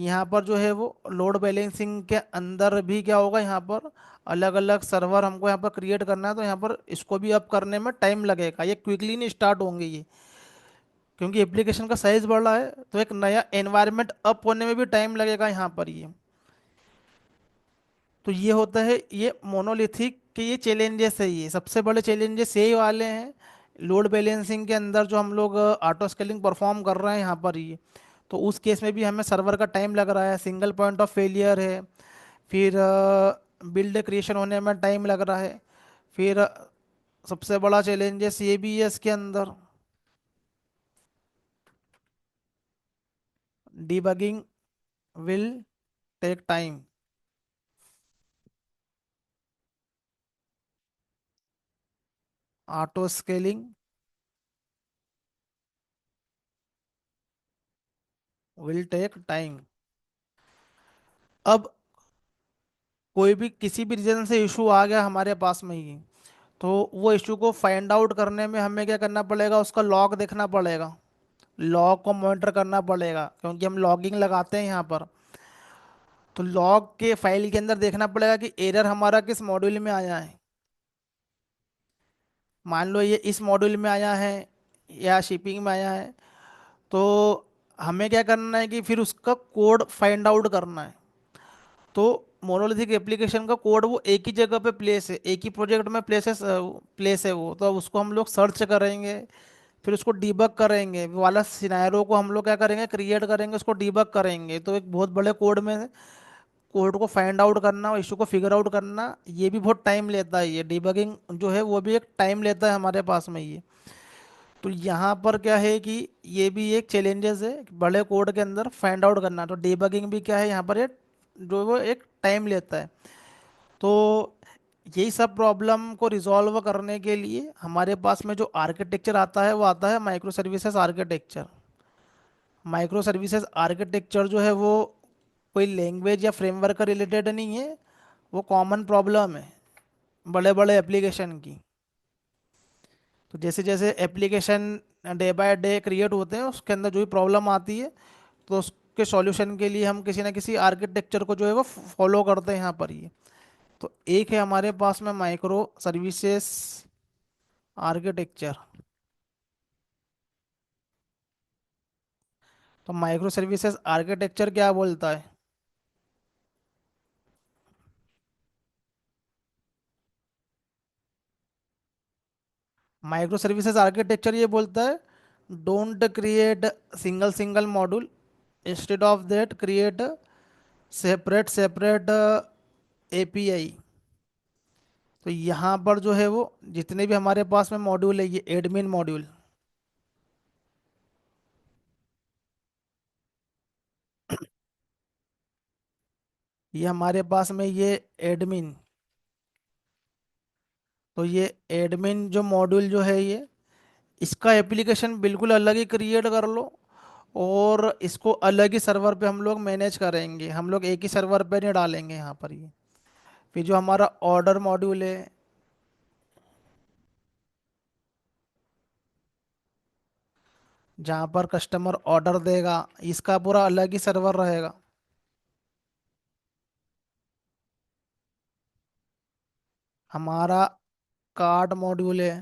यहाँ पर जो है वो लोड बैलेंसिंग के अंदर भी क्या होगा, यहाँ पर अलग अलग सर्वर हमको यहाँ पर क्रिएट करना है, तो यहाँ पर इसको भी अप करने में टाइम लगेगा, ये क्विकली नहीं स्टार्ट होंगे ये, क्योंकि एप्लीकेशन का साइज बढ़ रहा है, तो एक नया एनवायरनमेंट अप होने में भी टाइम लगेगा यहाँ पर ये। तो ये होता है ये मोनोलिथिक के ये चैलेंजेस है, ये सबसे बड़े चैलेंजेस यही वाले हैं लोड बैलेंसिंग के अंदर, जो हम लोग ऑटो स्केलिंग परफॉर्म कर रहे हैं यहाँ पर ये। तो उस केस में भी हमें सर्वर का टाइम लग रहा है, सिंगल पॉइंट ऑफ फेलियर है, फिर बिल्ड क्रिएशन होने में टाइम लग रहा है, फिर सबसे बड़ा चैलेंजेस ये भी है इसके अंदर, debugging will take time. Auto scaling will take time. अब कोई भी किसी भी रीजन से इशू आ गया हमारे पास में ही, तो वो इशू को फाइंड आउट करने में हमें क्या करना पड़ेगा, उसका लॉग देखना पड़ेगा, लॉग को मॉनिटर करना पड़ेगा, क्योंकि हम लॉगिंग लगाते हैं यहाँ पर। तो लॉग के फाइल के अंदर देखना पड़ेगा कि एरर हमारा किस मॉड्यूल में आया है। मान लो ये इस मॉड्यूल में आया है या शिपिंग में आया है, तो हमें क्या करना है कि फिर उसका कोड फाइंड आउट करना है। तो मोनोलिथिक एप्लीकेशन का कोड वो एक ही जगह पे प्लेस है, एक ही प्रोजेक्ट में प्लेस है वो, तो अब उसको हम लोग सर्च करेंगे, फिर उसको डीबग करेंगे, वो वाला सिनेरियो को हम लोग क्या करेंगे, क्रिएट करेंगे, उसको डीबग करेंगे। तो एक बहुत बड़े कोड में कोड को फाइंड आउट करना और इशू को फिगर आउट करना, ये भी बहुत टाइम लेता है, ये डीबगिंग जो है वो भी एक टाइम लेता है हमारे पास में ये। तो यहाँ पर क्या है कि ये भी एक चैलेंजेस है कि बड़े कोड के अंदर फाइंड आउट करना, तो डीबगिंग भी क्या है यहाँ पर, ये जो वो एक टाइम लेता है। तो यही सब प्रॉब्लम को रिजॉल्व करने के लिए हमारे पास में जो आर्किटेक्चर आता है वो आता है micro services architecture. Micro services architecture जो है वो कोई लैंग्वेज या फ्रेमवर्क का रिलेटेड नहीं है, वो कॉमन प्रॉब्लम है बड़े बड़े एप्लीकेशन की। तो जैसे जैसे application day by day create होते हैं, उसके अंदर जो भी प्रॉब्लम आती है, तो उसके सॉल्यूशन के लिए हम किसी ना किसी आर्किटेक्चर को जो है वो फॉलो करते हैं यहाँ पर ये। तो एक है हमारे पास में माइक्रो सर्विसेज आर्किटेक्चर। तो माइक्रो सर्विसेज आर्किटेक्चर क्या बोलता है, माइक्रो सर्विसेज आर्किटेक्चर ये बोलता है don't create single single module, instead of that create separate separate API. तो यहाँ पर जो है वो जितने भी हमारे पास में मॉड्यूल है, ये एडमिन मॉड्यूल, ये हमारे पास में ये एडमिन, तो ये एडमिन जो मॉड्यूल जो है ये, इसका एप्लीकेशन बिल्कुल अलग ही क्रिएट कर लो, और इसको अलग ही सर्वर पे हम लोग मैनेज करेंगे, हम लोग एक ही सर्वर पे नहीं डालेंगे यहाँ पर ये। फिर जो हमारा ऑर्डर मॉड्यूल है, जहाँ पर कस्टमर ऑर्डर देगा, इसका पूरा अलग ही सर्वर रहेगा। हमारा कार्ड मॉड्यूल है,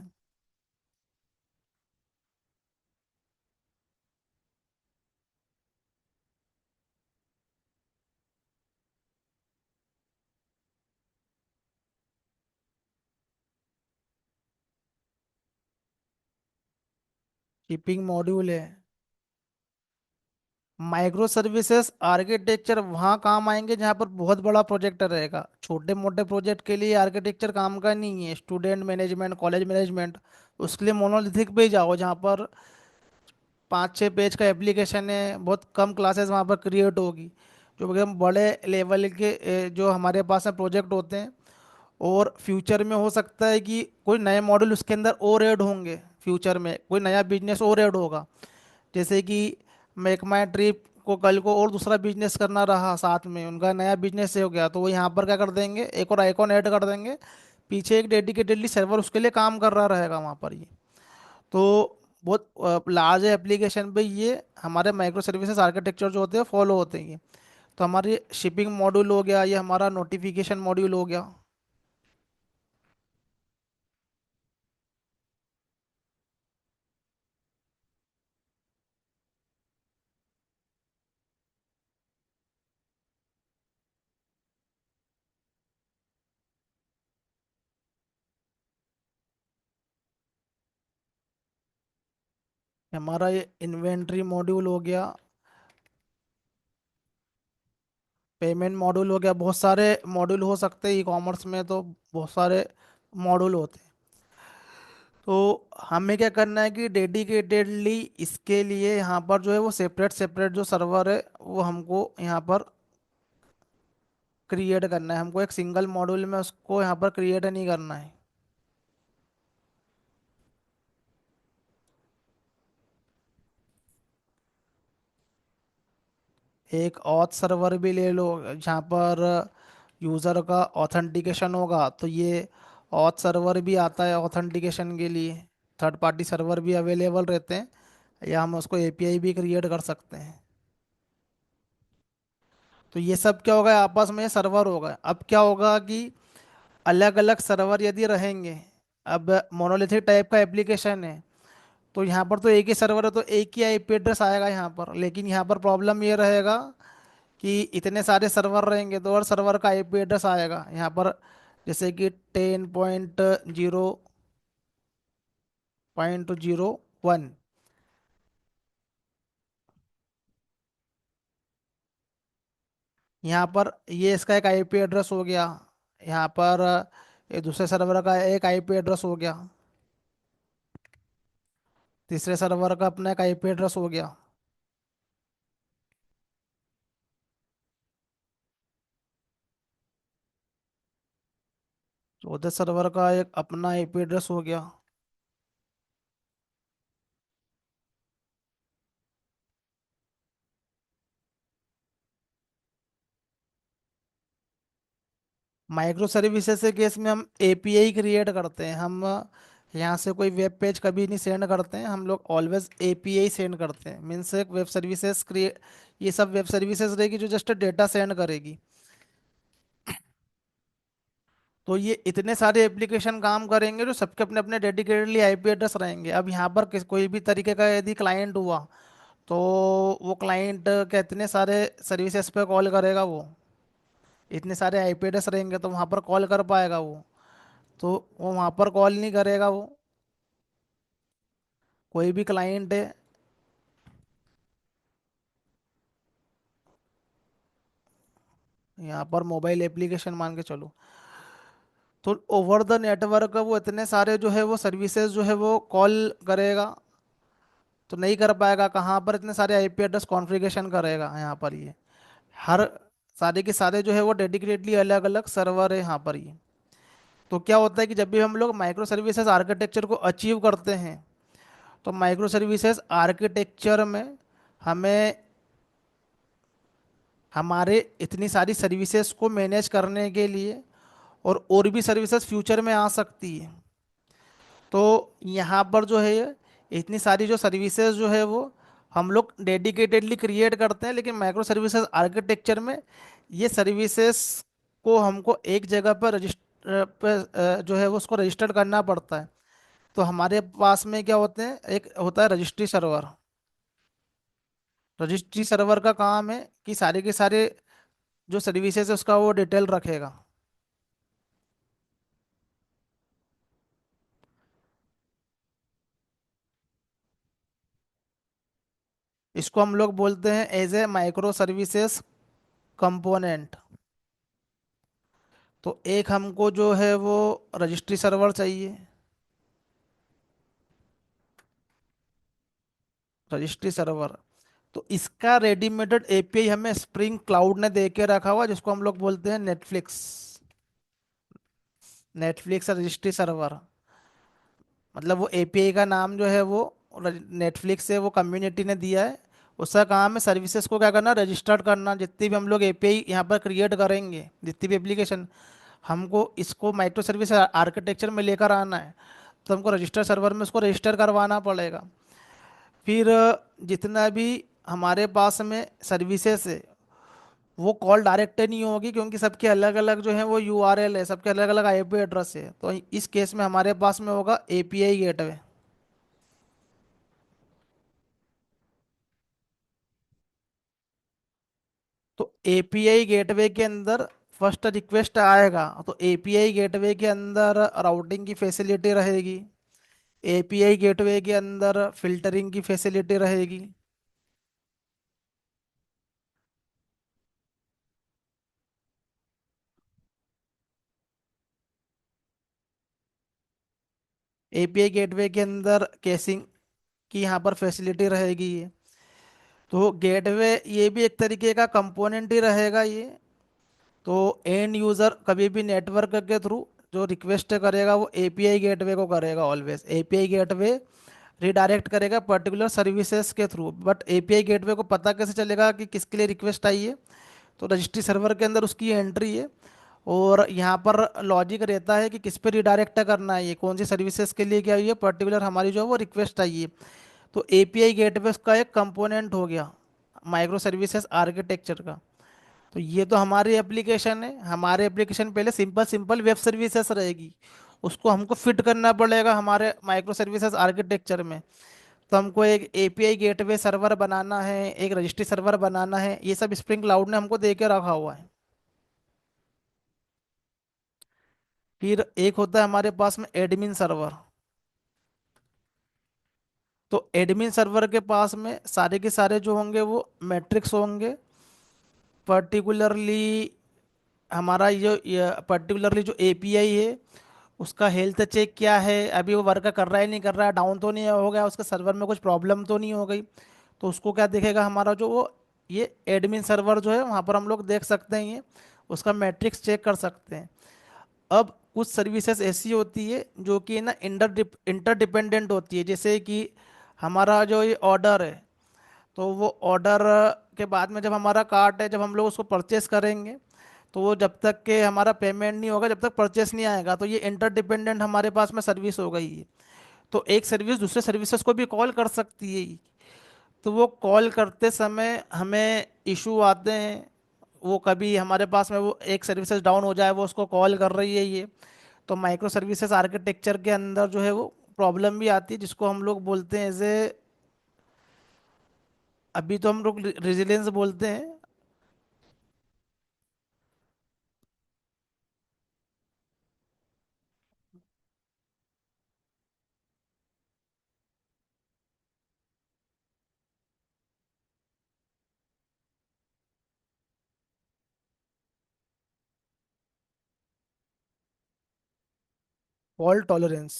शिपिंग मॉड्यूल है। माइक्रो सर्विसेज आर्किटेक्चर वहाँ काम आएंगे जहाँ पर बहुत बड़ा प्रोजेक्ट रहेगा, छोटे मोटे प्रोजेक्ट के लिए आर्किटेक्चर काम का नहीं है, स्टूडेंट मैनेजमेंट, कॉलेज मैनेजमेंट, उसके लिए मोनोलिथिक पे ही जाओ, जहाँ पर 5-6 पेज का एप्लीकेशन है, बहुत कम क्लासेस वहाँ पर क्रिएट होगी। जो एकदम बड़े लेवल के जो हमारे पास में प्रोजेक्ट होते हैं, और फ्यूचर में हो सकता है कि कोई नए मॉडल उसके अंदर और ऐड होंगे, फ्यूचर में कोई नया बिजनेस और ऐड होगा, जैसे कि मेक माई ट्रिप को कल को और दूसरा बिजनेस करना रहा, साथ में उनका नया बिजनेस हो गया, तो वो यहाँ पर क्या कर देंगे, एक और आइकॉन ऐड कर देंगे, पीछे एक डेडिकेटेडली सर्वर उसके लिए काम कर रहा रहेगा वहाँ पर ये। तो बहुत लार्ज एप्लीकेशन पे ये हमारे माइक्रो सर्विसेज आर्किटेक्चर जो होते हैं फॉलो होते हैं। तो हमारी शिपिंग मॉड्यूल हो गया, ये हमारा नोटिफिकेशन मॉड्यूल हो गया। हमारा ये इन्वेंट्री मॉड्यूल हो गया, पेमेंट मॉड्यूल हो गया। बहुत सारे मॉड्यूल हो सकते हैं ई कॉमर्स में, तो बहुत सारे मॉड्यूल होते हैं। तो हमें क्या करना है कि डेडिकेटेडली इसके लिए यहाँ पर जो है वो सेपरेट सेपरेट जो सर्वर है वो हमको यहाँ पर क्रिएट करना है। हमको एक सिंगल मॉड्यूल में उसको यहाँ पर क्रिएट नहीं करना है। एक ऑथ सर्वर भी ले लो जहाँ पर यूज़र का ऑथेंटिकेशन होगा, तो ये ऑथ सर्वर भी आता है ऑथेंटिकेशन के लिए। थर्ड पार्टी सर्वर भी अवेलेबल रहते हैं, या हम उसको एपीआई भी क्रिएट कर सकते हैं। तो ये सब क्या होगा, आपस में सर्वर होगा। अब क्या होगा कि अलग अलग सर्वर यदि रहेंगे, अब मोनोलिथिक टाइप का एप्लीकेशन है, तो यहाँ पर तो एक ही सर्वर है, तो एक ही आईपी एड्रेस आएगा यहाँ पर। लेकिन यहाँ पर प्रॉब्लम ये रहेगा कि इतने सारे सर्वर रहेंगे तो हर सर्वर का आईपी एड्रेस आएगा यहाँ पर। जैसे कि 10.0.01, यहाँ पर ये इसका एक आईपी एड्रेस हो गया। यहाँ पर ये दूसरे सर्वर का एक आईपी एड्रेस हो गया। तीसरे सर्वर का अपना एक आईपी एड्रेस हो गया। चौथे सर्वर का एक अपना आईपी एड्रेस हो गया। माइक्रो सर्विसेज के केस में हम एपीआई क्रिएट करते हैं। हम यहाँ से कोई वेब पेज कभी नहीं सेंड करते हैं, हम लोग ऑलवेज एपीआई सेंड करते हैं। मीन्स एक वेब सर्विसेज क्रिएट, ये सब वेब सर्विसेज रहेगी जो जस्ट डेटा सेंड करेगी। तो ये इतने सारे एप्लीकेशन काम करेंगे जो सबके अपने अपने डेडिकेटली आईपी एड्रेस रहेंगे। अब यहाँ पर कोई भी तरीके का यदि क्लाइंट हुआ, तो वो क्लाइंट कितने सारे सर्विसेज पे कॉल करेगा वो, इतने सारे आईपी एड्रेस रहेंगे तो वहाँ पर कॉल कर पाएगा वो? तो वो वहाँ पर कॉल नहीं करेगा वो। कोई भी क्लाइंट है, यहाँ पर मोबाइल एप्लीकेशन मान के चलो, तो ओवर द नेटवर्क वो इतने सारे जो है वो सर्विसेज जो है वो कॉल करेगा तो नहीं कर पाएगा। कहाँ पर इतने सारे आईपी एड्रेस कॉन्फ़िगरेशन करेगा यहाँ पर ये? हर सारे के सारे जो है वो डेडिकेटली अलग अलग सर्वर है यहाँ पर ये। तो क्या होता है कि जब भी हम लोग माइक्रो सर्विसेज आर्किटेक्चर को अचीव करते हैं, तो माइक्रो सर्विसेज आर्किटेक्चर में हमें हमारे इतनी सारी सर्विसेज को मैनेज करने के लिए और भी सर्विसेज फ्यूचर में आ सकती है। तो यहाँ पर जो है इतनी सारी जो सर्विसेज जो है वो हम लोग डेडिकेटेडली क्रिएट करते हैं, लेकिन माइक्रो सर्विसेज आर्किटेक्चर में ये सर्विसेज को हमको एक जगह पर रजिस्टर पर जो है वो उसको रजिस्टर करना पड़ता है। तो हमारे पास में क्या होते हैं, एक होता है रजिस्ट्री सर्वर। रजिस्ट्री सर्वर का काम है कि सारे के सारे जो सर्विसेज है उसका वो डिटेल रखेगा। इसको हम लोग बोलते हैं as a micro services component. तो एक हमको जो है वो रजिस्ट्री सर्वर चाहिए। रजिस्ट्री सर्वर, तो इसका रेडीमेड एपीआई हमें स्प्रिंग क्लाउड ने दे के रखा हुआ, जिसको हम लोग बोलते हैं नेटफ्लिक्स। नेटफ्लिक्स रजिस्ट्री सर्वर, मतलब वो एपीआई का नाम जो है वो नेटफ्लिक्स से वो कम्युनिटी ने दिया है। उसका काम है सर्विसेज को क्या करना, रजिस्टर्ड करना। जितनी भी हम लोग एपीआई यहाँ पर क्रिएट करेंगे, जितनी भी एप्लीकेशन, हमको इसको माइक्रो सर्विस आर्किटेक्चर में लेकर आना है, तो हमको रजिस्टर सर्वर में उसको रजिस्टर करवाना पड़ेगा। फिर जितना भी हमारे पास में सर्विसेज है वो कॉल डायरेक्ट नहीं होगी, क्योंकि सबके अलग अलग जो है वो यूआरएल है, सबके अलग अलग आईपी एड्रेस है। तो इस केस में हमारे पास में होगा एपीआई गेटवे। तो एपीआई गेटवे के अंदर फर्स्ट रिक्वेस्ट आएगा, तो एपीआई गेटवे के अंदर राउटिंग की फैसिलिटी रहेगी, एपीआई गेटवे के अंदर फिल्टरिंग की फैसिलिटी रहेगी। एपीआई गेटवे के अंदर कैशिंग की यहाँ पर फैसिलिटी रहेगी ये। तो गेटवे ये भी एक तरीके का कंपोनेंट ही रहेगा ये। तो एंड यूज़र कभी भी नेटवर्क के थ्रू जो रिक्वेस्ट करेगा वो एपीआई गेटवे को करेगा, ऑलवेज एपीआई गेटवे रिडायरेक्ट करेगा पर्टिकुलर सर्विसेज के थ्रू। बट एपीआई गेटवे को पता कैसे चलेगा कि किसके लिए रिक्वेस्ट आई है? तो रजिस्ट्री सर्वर के अंदर उसकी एंट्री है, और यहाँ पर लॉजिक रहता है कि किस पे रिडायरेक्ट करना है, ये कौन सी सर्विसेज के लिए क्या हुई है पर्टिकुलर हमारी जो है वो रिक्वेस्ट आई है। तो एपीआई गेटवे का एक कंपोनेंट हो गया माइक्रो सर्विसेज आर्किटेक्चर का। तो ये तो हमारी एप्लीकेशन है, हमारे एप्लीकेशन पहले सिंपल सिंपल वेब सर्विसेज रहेगी, उसको हमको फिट करना पड़ेगा हमारे माइक्रो सर्विसेज आर्किटेक्चर में। तो हमको एक एपीआई गेटवे सर्वर बनाना है, एक रजिस्ट्री सर्वर बनाना है, ये सब स्प्रिंग क्लाउड ने हमको दे के रखा हुआ है। फिर एक होता है हमारे पास में एडमिन सर्वर। तो एडमिन सर्वर के पास में सारे के सारे जो होंगे वो मैट्रिक्स होंगे, पर्टिकुलरली हमारा ये पर्टिकुलरली जो एपीआई है उसका हेल्थ चेक क्या है, अभी वो वर्क कर रहा है नहीं कर रहा है, डाउन तो नहीं हो गया, उसके सर्वर में कुछ प्रॉब्लम तो नहीं हो गई। तो उसको क्या देखेगा हमारा जो वो ये एडमिन सर्वर जो है, वहाँ पर हम लोग देख सकते हैं ये, उसका मैट्रिक्स चेक कर सकते हैं। अब कुछ सर्विसेज ऐसी होती है जो कि ना इंटरडिपेंडेंट होती है, जैसे कि हमारा जो ये ऑर्डर है, तो वो ऑर्डर के बाद में जब हमारा कार्ट है, जब हम लोग उसको परचेस करेंगे, तो वो जब तक के हमारा पेमेंट नहीं होगा, जब तक परचेस नहीं आएगा, तो ये इंटरडिपेंडेंट हमारे पास में सर्विस हो गई है। तो एक सर्विस दूसरे सर्विसेज को भी कॉल कर सकती है। तो वो कॉल करते समय हमें इशू आते हैं, वो कभी हमारे पास में वो एक सर्विसेज डाउन हो जाए, वो उसको कॉल कर रही है ये, तो माइक्रो सर्विसेज आर्किटेक्चर के अंदर जो है वो प्रॉब्लम भी आती है, जिसको हम लोग बोलते हैं एज ए, अभी तो हम लोग रेजिलियंस बोलते हैं। Fault tolerance,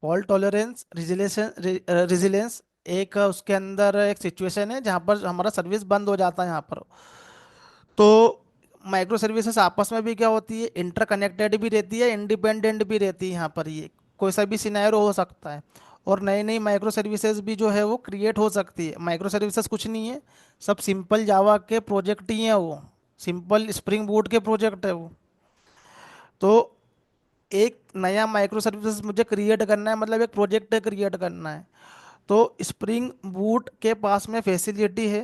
fault tolerance resilience एक उसके अंदर एक सिचुएशन है जहाँ पर हमारा सर्विस बंद हो जाता है यहाँ पर। तो माइक्रो सर्विसेज आपस में भी क्या होती है, इंटरकनेक्टेड भी रहती है, इंडिपेंडेंट भी रहती है। यहाँ पर ये कोई सा भी सिनेरियो हो सकता है, और नई नई माइक्रो सर्विसेज भी जो है वो क्रिएट हो सकती है। माइक्रो सर्विसेज कुछ नहीं है, सब सिंपल जावा के प्रोजेक्ट ही हैं वो, सिंपल स्प्रिंग बूट के प्रोजेक्ट है वो। तो एक नया माइक्रो सर्विसेज मुझे क्रिएट करना है, मतलब एक प्रोजेक्ट क्रिएट करना है, तो स्प्रिंग बूट के पास में फैसिलिटी है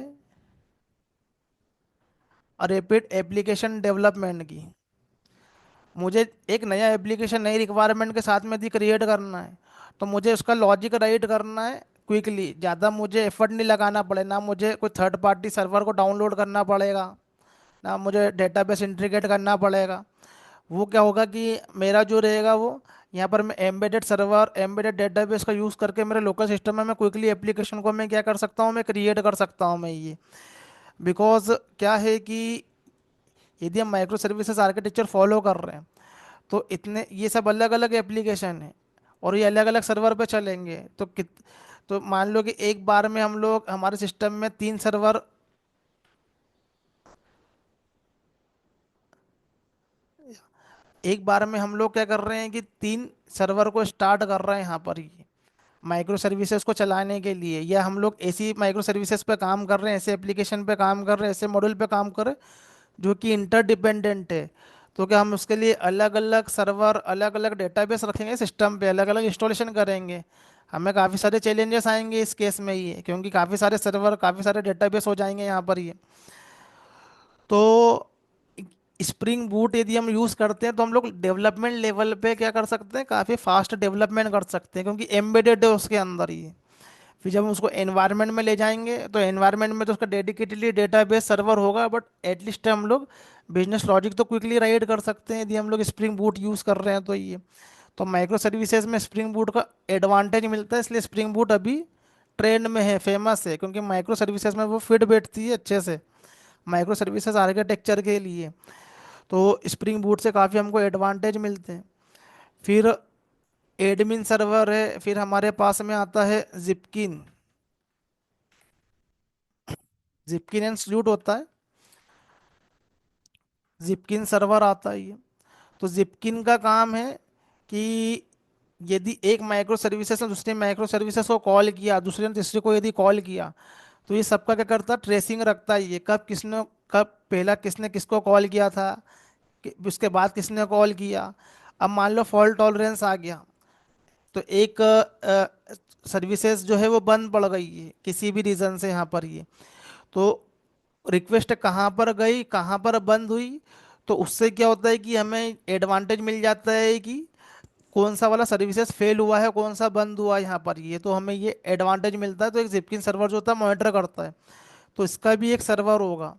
रैपिड एप्लीकेशन डेवलपमेंट की। मुझे एक नया एप्लीकेशन नई रिक्वायरमेंट के साथ में यदि क्रिएट करना है, तो मुझे उसका लॉजिक राइट करना है क्विकली, ज़्यादा मुझे एफर्ट नहीं लगाना पड़े, ना मुझे कोई थर्ड पार्टी सर्वर को डाउनलोड करना पड़ेगा, ना मुझे डेटाबेस इंटीग्रेट करना पड़ेगा। वो क्या होगा कि मेरा जो रहेगा वो, यहाँ पर मैं एम्बेडेड सर्वर एम्बेडेड डेटाबेस का यूज़ करके मेरे लोकल सिस्टम में मैं क्विकली एप्लीकेशन को मैं क्या कर सकता हूँ, मैं क्रिएट कर सकता हूँ मैं ये। बिकॉज क्या है कि यदि हम माइक्रो सर्विसेज आर्किटेक्चर फॉलो कर रहे हैं, तो इतने ये सब अलग अलग एप्लीकेशन है, और ये अलग अलग सर्वर पे चलेंगे, तो तो मान लो कि एक बार में हम लोग हमारे सिस्टम में 3 सर्वर, एक बार में हम लोग क्या कर रहे हैं कि 3 सर्वर को स्टार्ट कर रहे हैं यहाँ पर ही माइक्रो सर्विसेज को चलाने के लिए, या हम लोग ऐसी माइक्रो सर्विसेज पे काम कर रहे हैं, ऐसे एप्लीकेशन पे काम कर रहे हैं, ऐसे मॉड्यूल पे काम कर रहे हैं जो कि इंटरडिपेंडेंट है। तो क्या हम उसके लिए अलग अलग सर्वर अलग अलग डेटाबेस रखेंगे, सिस्टम पे अलग अलग इंस्टॉलेशन करेंगे? हमें काफ़ी सारे चैलेंजेस आएंगे इस केस में ये, क्योंकि काफ़ी सारे सर्वर, काफ़ी सारे डेटाबेस हो जाएंगे यहाँ पर ये। तो स्प्रिंग बूट यदि हम यूज़ करते हैं तो हम लोग डेवलपमेंट लेवल पे क्या कर सकते हैं, काफ़ी फास्ट डेवलपमेंट कर सकते हैं, क्योंकि एम्बेडेड है उसके अंदर ही। फिर जब हम उसको एनवायरनमेंट में ले जाएंगे तो एनवायरनमेंट में तो उसका डेडिकेटेडली डेटाबेस सर्वर होगा, बट एटलीस्ट हम लोग बिजनेस लॉजिक तो क्विकली राइट कर सकते हैं यदि हम लोग स्प्रिंग बूट यूज़ कर रहे हैं तो ये। तो माइक्रो सर्विसेज में स्प्रिंग बूट का एडवांटेज मिलता है, इसलिए स्प्रिंग बूट अभी ट्रेंड में है, फेमस है, क्योंकि माइक्रो सर्विसेज में वो फिट बैठती है अच्छे से माइक्रो सर्विसेज आर्किटेक्चर के लिए। तो स्प्रिंग बूट से काफ़ी हमको एडवांटेज मिलते हैं। फिर एडमिन सर्वर है, फिर हमारे पास में आता है जिपकिन। जिपकिन इंस्टीट्यूट होता है, जिपकिन सर्वर आता है ये। तो जिपकिन का काम है कि यदि एक माइक्रो सर्विसेज ने दूसरे माइक्रो सर्विसेज को कॉल किया, दूसरे ने तीसरे को यदि कॉल किया, तो ये सबका क्या करता है, ट्रेसिंग रखता है ये, कब पहला किसने किसको कॉल किया था, उसके बाद किसने कॉल किया। अब मान लो फॉल्ट टॉलरेंस आ गया, तो एक सर्विसेज जो है वो बंद पड़ गई है किसी भी रीज़न से यहाँ पर ये। तो रिक्वेस्ट कहाँ पर गई, कहाँ पर बंद हुई, तो उससे क्या होता है कि हमें एडवांटेज मिल जाता है कि कौन सा वाला सर्विसेज फेल हुआ है, कौन सा बंद हुआ है यहाँ पर ये, तो हमें ये एडवांटेज मिलता है। तो एक जिपकिन सर्वर जो होता है मॉनिटर करता है, तो इसका भी एक सर्वर होगा,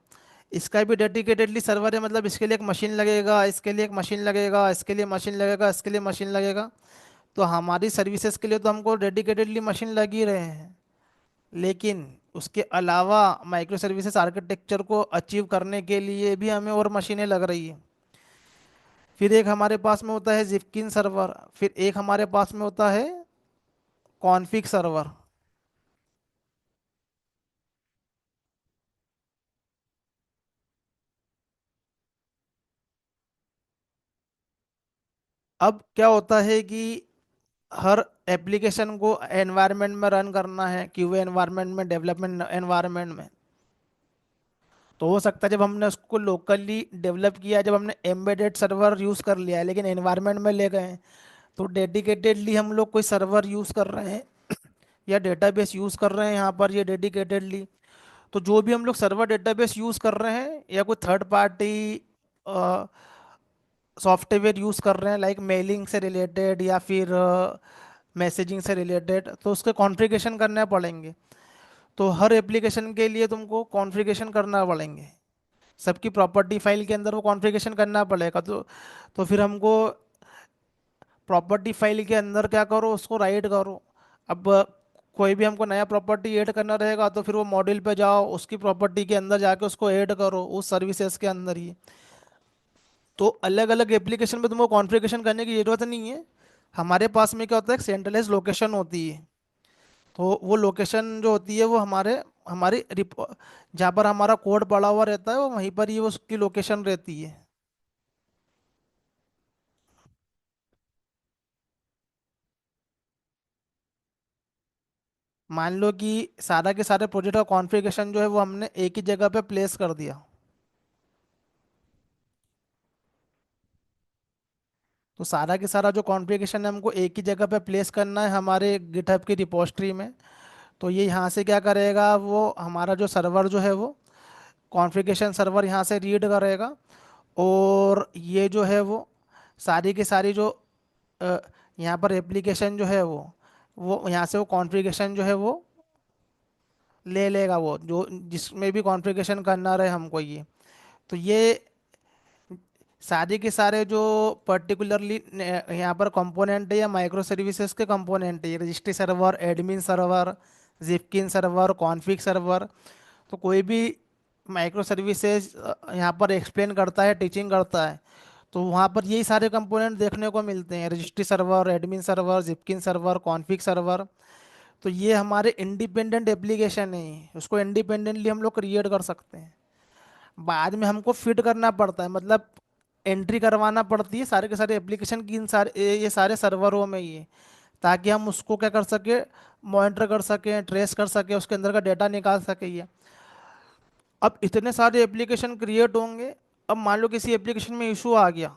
इसका भी डेडिकेटेडली सर्वर है, मतलब इसके लिए एक मशीन लगेगा, इसके लिए एक मशीन लगेगा, इसके लिए मशीन लगेगा, इसके लिए मशीन लगेगा। तो हमारी सर्विसेज के लिए तो हमको डेडिकेटेडली मशीन लग ही रहे हैं, लेकिन उसके अलावा माइक्रो सर्विसेज आर्किटेक्चर को अचीव करने के लिए भी हमें और मशीनें लग रही है। फिर एक हमारे पास में होता है जिपकिन सर्वर, फिर एक हमारे पास में होता है कॉन्फिग सर्वर। अब क्या होता है कि हर एप्लीकेशन को एनवायरनमेंट में रन करना है, क्यूए एनवायरनमेंट में, डेवलपमेंट एनवायरनमेंट में। तो हो सकता है जब हमने उसको लोकली डेवलप किया, जब हमने एम्बेडेड सर्वर यूज़ कर लिया है लेकिन एनवायरनमेंट में ले गए हैं, तो डेडिकेटेडली हम लोग कोई सर्वर यूज़ कर रहे हैं या डेटाबेस यूज़ कर रहे हैं यहाँ पर ये डेडिकेटेडली। तो जो भी हम लोग सर्वर डेटाबेस यूज़ कर रहे हैं या कोई थर्ड पार्टी सॉफ्टवेयर यूज़ कर रहे हैं, लाइक मेलिंग से रिलेटेड या फिर मैसेजिंग से रिलेटेड, तो उसके कॉन्फ़िगरेशन करने पड़ेंगे। तो हर एप्लीकेशन के लिए तुमको कॉन्फ़िगरेशन करना पड़ेंगे, सबकी प्रॉपर्टी फाइल के अंदर वो कॉन्फ़िगरेशन करना पड़ेगा। तो फिर हमको प्रॉपर्टी फाइल के अंदर क्या करो, उसको राइट करो। अब कोई भी हमको नया प्रॉपर्टी ऐड करना रहेगा तो फिर वो मॉड्यूल पे जाओ, उसकी प्रॉपर्टी के अंदर जाके उसको ऐड करो उस सर्विसेज के अंदर ही। तो अलग अलग एप्लीकेशन में तुमको कॉन्फ़िगरेशन करने की ज़रूरत नहीं है। हमारे पास में क्या होता है, एक सेंट्रलाइज लोकेशन होती है। तो वो लोकेशन जो होती है वो हमारी जहाँ पर हमारा कोड पड़ा हुआ रहता है, वो वहीं पर ही वो उसकी लोकेशन रहती है। मान लो कि सारा के सारे प्रोजेक्ट का कॉन्फ़िगरेशन जो है वो हमने एक ही जगह पे प्लेस कर दिया। तो सारा के सारा जो कॉन्फ़िगरेशन है हमको एक ही जगह पे प्लेस करना है हमारे गिटहब की रिपोजिटरी में। तो ये यहाँ से क्या करेगा, वो हमारा जो सर्वर जो है वो कॉन्फ़िगरेशन सर्वर यहाँ से रीड करेगा, और ये जो है वो सारी की सारी जो अ, यहाँ पर एप्लीकेशन जो है वो यहाँ से वो कॉन्फ़िगरेशन जो है वो ले लेगा, वो जो जिसमें भी कॉन्फ़िगरेशन करना रहे हमको ये। तो ये सारे के सारे जो पर्टिकुलरली यहाँ पर कंपोनेंट है या माइक्रो सर्विसेज के कंपोनेंट है, registry server, admin server, Zipkin server, config server. तो कोई भी माइक्रो सर्विसेज यहाँ पर एक्सप्लेन करता है, टीचिंग करता है, तो वहाँ पर यही सारे कंपोनेंट देखने को मिलते हैं, registry server, admin server, Zipkin server, config server. तो ये हमारे इंडिपेंडेंट एप्लीकेशन है, उसको इंडिपेंडेंटली हम लोग क्रिएट कर सकते हैं। बाद में हमको फिट करना पड़ता है, मतलब एंट्री करवाना पड़ती है सारे के सारे एप्लीकेशन की इन सारे ये सारे सर्वरों में ये, ताकि हम उसको क्या कर सके, मॉनिटर कर सकें, ट्रेस कर सकें, उसके अंदर का डेटा निकाल सके ये। अब इतने सारे एप्लीकेशन क्रिएट होंगे, अब मान लो किसी एप्लीकेशन में इशू आ गया,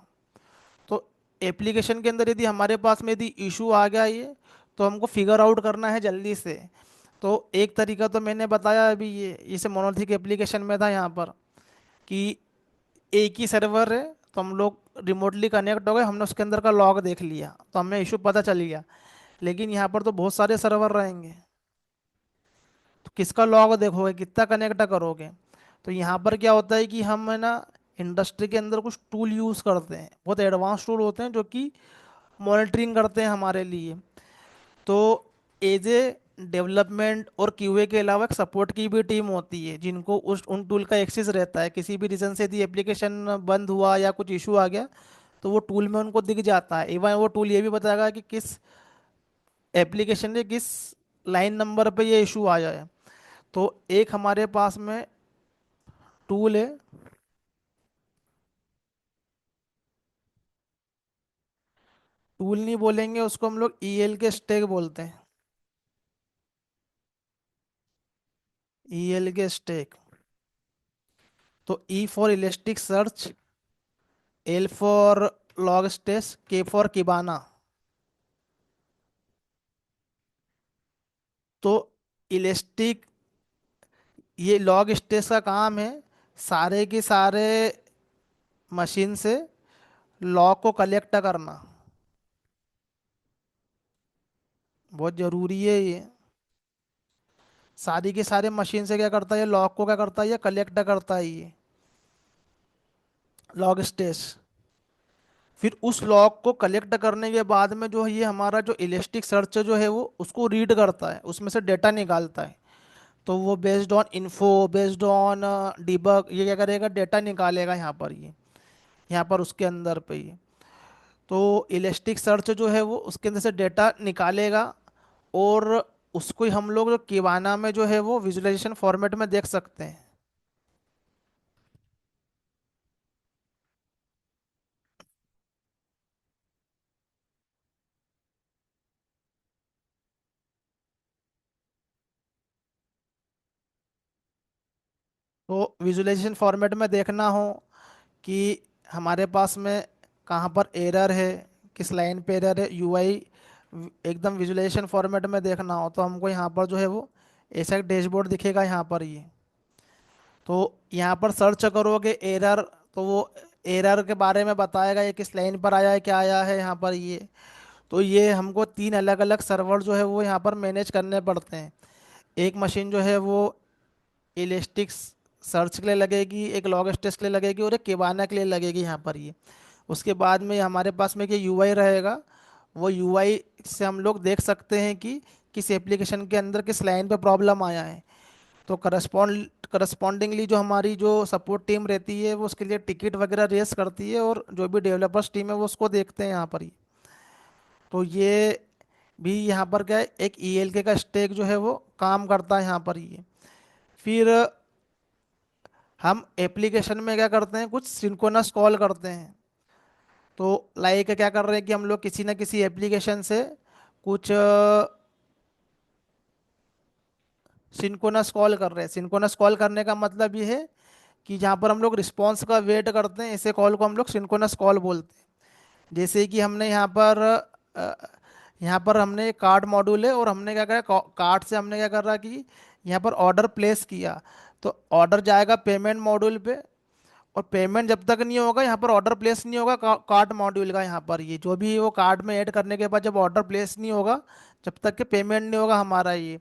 तो एप्लीकेशन के अंदर यदि हमारे पास में यदि इशू आ गया ये, तो हमको फिगर आउट करना है जल्दी से। तो एक तरीका तो मैंने बताया अभी, ये इसे मोनोलिथिक एप्लीकेशन में था यहाँ पर, कि एक ही सर्वर है, तो हम लोग रिमोटली कनेक्ट हो गए, हमने उसके अंदर का लॉग देख लिया तो हमें इशू पता चल गया। लेकिन यहाँ पर तो बहुत सारे सर्वर रहेंगे, तो किसका लॉग देखोगे, कितना कनेक्ट करोगे। तो यहाँ पर क्या होता है कि हम है ना इंडस्ट्री के अंदर कुछ टूल यूज़ करते हैं, बहुत एडवांस टूल होते हैं जो कि मॉनिटरिंग करते हैं हमारे लिए। तो एज ए डेवलपमेंट और क्यूए के अलावा एक सपोर्ट की भी टीम होती है, जिनको उस उन टूल का एक्सेस रहता है। किसी भी रीज़न से यदि एप्लीकेशन बंद हुआ या कुछ इशू आ गया, तो वो टूल में उनको दिख जाता है। इवन वो टूल ये भी बताएगा कि किस एप्लीकेशन के किस लाइन नंबर पे ये इशू आया है। तो एक हमारे पास में टूल है। टूल नहीं बोलेंगे उसको, हम लोग ईएल के स्टैक बोलते हैं। ईएल के स्टैक। तो E for Elasticsearch, L for Logstash, K for Kibana. तो इलास्टिक, ये लॉग स्टेस का काम है सारे के सारे मशीन से लॉग को कलेक्ट करना। बहुत जरूरी है ये। सारी के सारे मशीन से क्या करता है, ये लॉग को क्या करता है, ये कलेक्ट करता है ये लॉग स्टेस। फिर उस लॉग को कलेक्ट करने के बाद में जो है ये हमारा जो इलास्टिक सर्च जो है वो उसको रीड करता है, उसमें से डेटा निकालता है। तो वो based on info, based on debug, ये क्या करेगा, डेटा निकालेगा यहाँ पर, ये यहाँ पर उसके अंदर पे ये। तो इलास्टिक सर्च जो है वो उसके अंदर से डेटा निकालेगा, और उसको ही हम लोग जो किवाना में जो है वो विजुअलाइजेशन फॉर्मेट में देख सकते हैं। तो विजुअलाइजेशन फॉर्मेट में देखना हो कि हमारे पास में कहाँ पर एरर है, किस लाइन पे एरर है, यूआई एकदम विजुअलाइजेशन फॉर्मेट में देखना हो, तो हमको यहाँ पर जो है वो ऐसा एक डैशबोर्ड दिखेगा यहाँ पर ये। तो यहाँ पर सर्च करोगे एरर, तो वो एरर के बारे में बताएगा, ये किस लाइन पर आया है, क्या आया है यहाँ पर ये। तो ये हमको तीन अलग अलग सर्वर जो है वो यहाँ पर मैनेज करने पड़ते हैं। एक मशीन जो है वो इलेस्टिक्स सर्च के लिए लगेगी, एक लॉग स्टेस के लिए लगेगी, और एक केबाना के लिए लगेगी यहाँ पर ये। उसके बाद में हमारे पास में ये यूआई रहेगा। वो यूआई से हम लोग देख सकते हैं कि किस एप्लीकेशन के अंदर किस लाइन पे प्रॉब्लम आया है। तो करस्पॉन्डिंगली जो हमारी जो सपोर्ट टीम रहती है वो उसके लिए टिकट वगैरह रेस करती है, और जो भी डेवलपर्स टीम है वो उसको देखते हैं यहाँ पर ही। तो ये भी यहाँ पर क्या है, एक ईएलके का स्टेक जो है वो काम करता है यहाँ पर ये। फिर हम एप्लीकेशन में क्या करते हैं, कुछ सिंक्रोनस कॉल करते हैं। तो लाइक क्या कर रहे हैं कि हम लोग किसी ना किसी एप्लीकेशन से कुछ सिंक्रोनस कॉल कर रहे हैं। सिंक्रोनस कॉल करने का मतलब ये है कि जहाँ पर हम लोग रिस्पॉन्स का वेट करते हैं, ऐसे कॉल को हम लोग सिंक्रोनस कॉल बोलते हैं। जैसे कि हमने अ, यहाँ पर हमने कार्ड मॉड्यूल है, और हमने क्या करा, कार्ड से हमने क्या करा कि यहाँ पर ऑर्डर प्लेस किया। तो ऑर्डर जाएगा पेमेंट मॉड्यूल पे, और पेमेंट जब तक नहीं होगा यहाँ पर ऑर्डर प्लेस नहीं होगा कार्ड मॉड्यूल का। यहाँ पर ये जो भी वो कार्ड में ऐड करने के बाद जब ऑर्डर प्लेस नहीं होगा, जब तक कि पेमेंट नहीं होगा हमारा ये।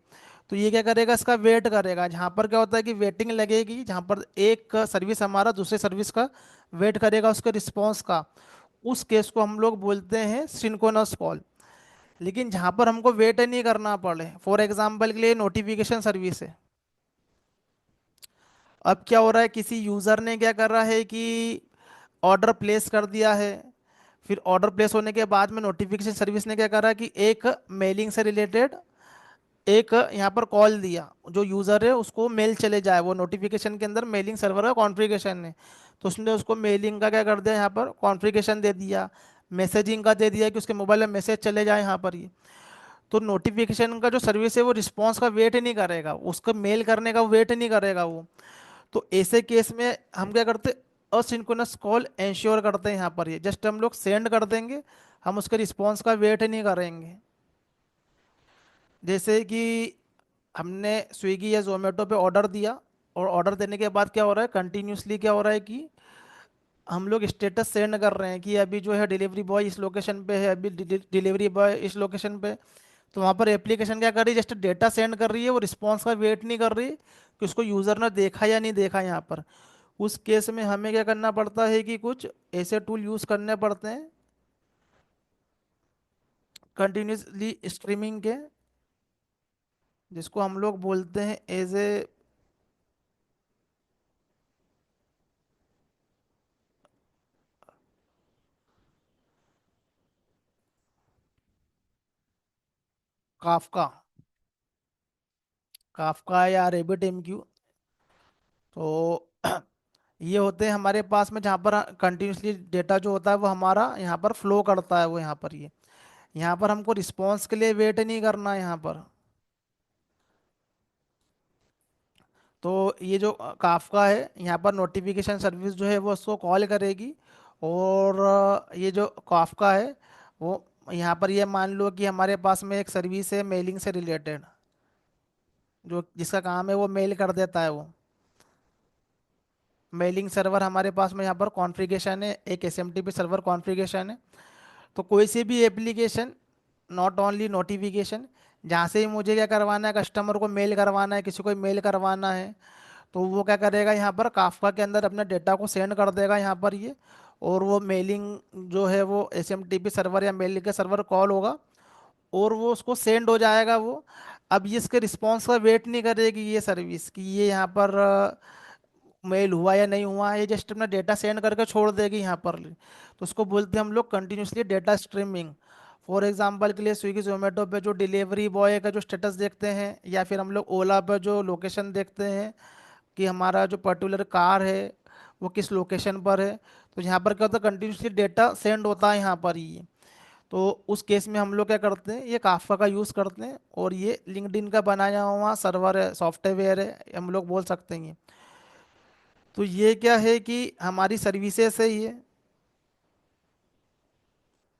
तो ये क्या करेगा, इसका वेट करेगा। जहाँ पर क्या होता है कि वेटिंग लगेगी, जहाँ पर एक सर्विस हमारा दूसरे सर्विस का वेट करेगा उसके रिस्पॉन्स का, उस केस को हम लोग बोलते हैं सिंक्रोनस कॉल। लेकिन जहाँ पर हमको वेट नहीं करना पड़े, फॉर एग्जाम्पल के लिए नोटिफिकेशन सर्विस है। अब क्या हो रहा है, किसी यूज़र ने क्या कर रहा है कि ऑर्डर प्लेस कर दिया है। फिर ऑर्डर प्लेस होने के बाद में नोटिफिकेशन सर्विस ने क्या करा कि एक मेलिंग से रिलेटेड एक यहाँ पर कॉल दिया, जो यूज़र है उसको मेल चले जाए, वो नोटिफिकेशन के अंदर मेलिंग सर्वर का कॉन्फ़िगरेशन है। तो उसने उसको मेलिंग का क्या कर दिया, यहाँ पर कॉन्फ़िगरेशन दे दिया, मैसेजिंग का दे दिया कि उसके मोबाइल में मैसेज चले जाए यहाँ पर ही। तो नोटिफिकेशन का जो सर्विस है वो रिस्पॉन्स का वेट ही नहीं करेगा, उसका मेल करने का वेट नहीं करेगा वो। तो ऐसे केस में हम क्या करते, असिंक्रोनस कॉल इंश्योर करते हैं यहाँ पर, ये जस्ट हम लोग सेंड कर देंगे, हम उसके रिस्पॉन्स का वेट नहीं करेंगे। जैसे कि हमने स्विगी या जोमेटो पे ऑर्डर दिया, और ऑर्डर देने के बाद क्या हो रहा है, कंटिन्यूसली क्या हो रहा है कि हम लोग स्टेटस सेंड कर रहे हैं कि अभी जो है डिलीवरी बॉय इस लोकेशन पे है, अभी डिलीवरी बॉय इस लोकेशन पे। तो वहाँ पर एप्लीकेशन क्या कर रही है, जस्ट डेटा सेंड कर रही है, वो रिस्पॉन्स का वेट नहीं कर रही कि उसको यूज़र ने देखा या नहीं देखा यहाँ पर। उस केस में हमें क्या करना पड़ता है कि कुछ ऐसे टूल यूज़ करने पड़ते हैं कंटिन्यूसली स्ट्रीमिंग के, जिसको हम लोग बोलते हैं एज ए काफका। काफका या रेबिट एमक्यू। तो ये होते हैं हमारे पास में, जहाँ पर कंटिन्यूसली डेटा जो होता है वो हमारा यहाँ पर फ्लो करता है, वो यहाँ पर ये, यहाँ पर हमको रिस्पॉन्स के लिए वेट नहीं करना है यहाँ पर। तो ये जो काफका है, यहाँ पर नोटिफिकेशन सर्विस जो है वो उसको कॉल करेगी। और ये जो काफका है वो, यहाँ पर ये मान लो कि हमारे पास में एक सर्विस है मेलिंग से रिलेटेड, जो जिसका काम है वो मेल कर देता है वो। मेलिंग सर्वर हमारे पास में यहाँ पर कॉन्फ़िगरेशन है, एक एसएमटीपी सर्वर कॉन्फ़िगरेशन है। तो कोई सी भी एप्लीकेशन, नॉट ओनली नोटिफिकेशन, जहाँ से ही मुझे क्या करवाना है, कस्टमर को मेल करवाना है, किसी को मेल करवाना है, तो वो क्या करेगा यहाँ पर काफका के अंदर अपने डेटा को सेंड कर देगा यहाँ पर ये। और वो मेलिंग जो है वो एसएमटीपी सर्वर या मेलिंग के सर्वर कॉल होगा, और वो उसको सेंड हो जाएगा वो। अब ये इसके रिस्पॉन्स का वेट नहीं करेगी ये सर्विस कि ये यहाँ पर मेल हुआ या नहीं हुआ, ये जस्ट अपना डेटा सेंड करके छोड़ देगी यहाँ पर। तो उसको बोलते हैं हम लोग continuously data streaming. For example के लिए स्विगी जोमेटो पे जो डिलीवरी बॉय का जो स्टेटस देखते हैं, या फिर हम लोग ओला पर जो लोकेशन देखते हैं कि हमारा जो पर्टिकुलर कार है वो किस लोकेशन पर है, तो यहाँ पर क्या होता है, कंटिन्यूसली डेटा सेंड होता है यहाँ पर ही। तो उस केस में हम लोग क्या करते हैं, ये काफका का यूज़ करते हैं, और ये लिंक्डइन का बनाया हुआ सर्वर है, सॉफ्टवेयर है, हम लोग बोल सकते हैं। तो ये क्या है कि हमारी सर्विसेज है ये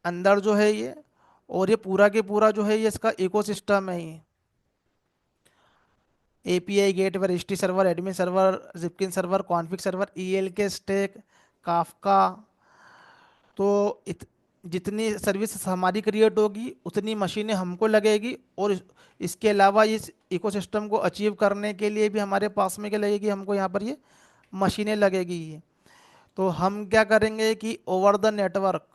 अंदर जो है ये, और ये पूरा के पूरा जो है ये इसका इकोसिस्टम है ये। API gateway, registry server, admin server, Zipkin server, config server, ELK stack, Kafka. तो जितनी सर्विस हमारी क्रिएट होगी उतनी मशीनें हमको लगेगी, और इसके अलावा इस इकोसिस्टम को अचीव करने के लिए भी हमारे पास में क्या लगेगी, हमको यहाँ पर ये मशीनें लगेगी ये। तो हम क्या करेंगे कि ओवर द नेटवर्क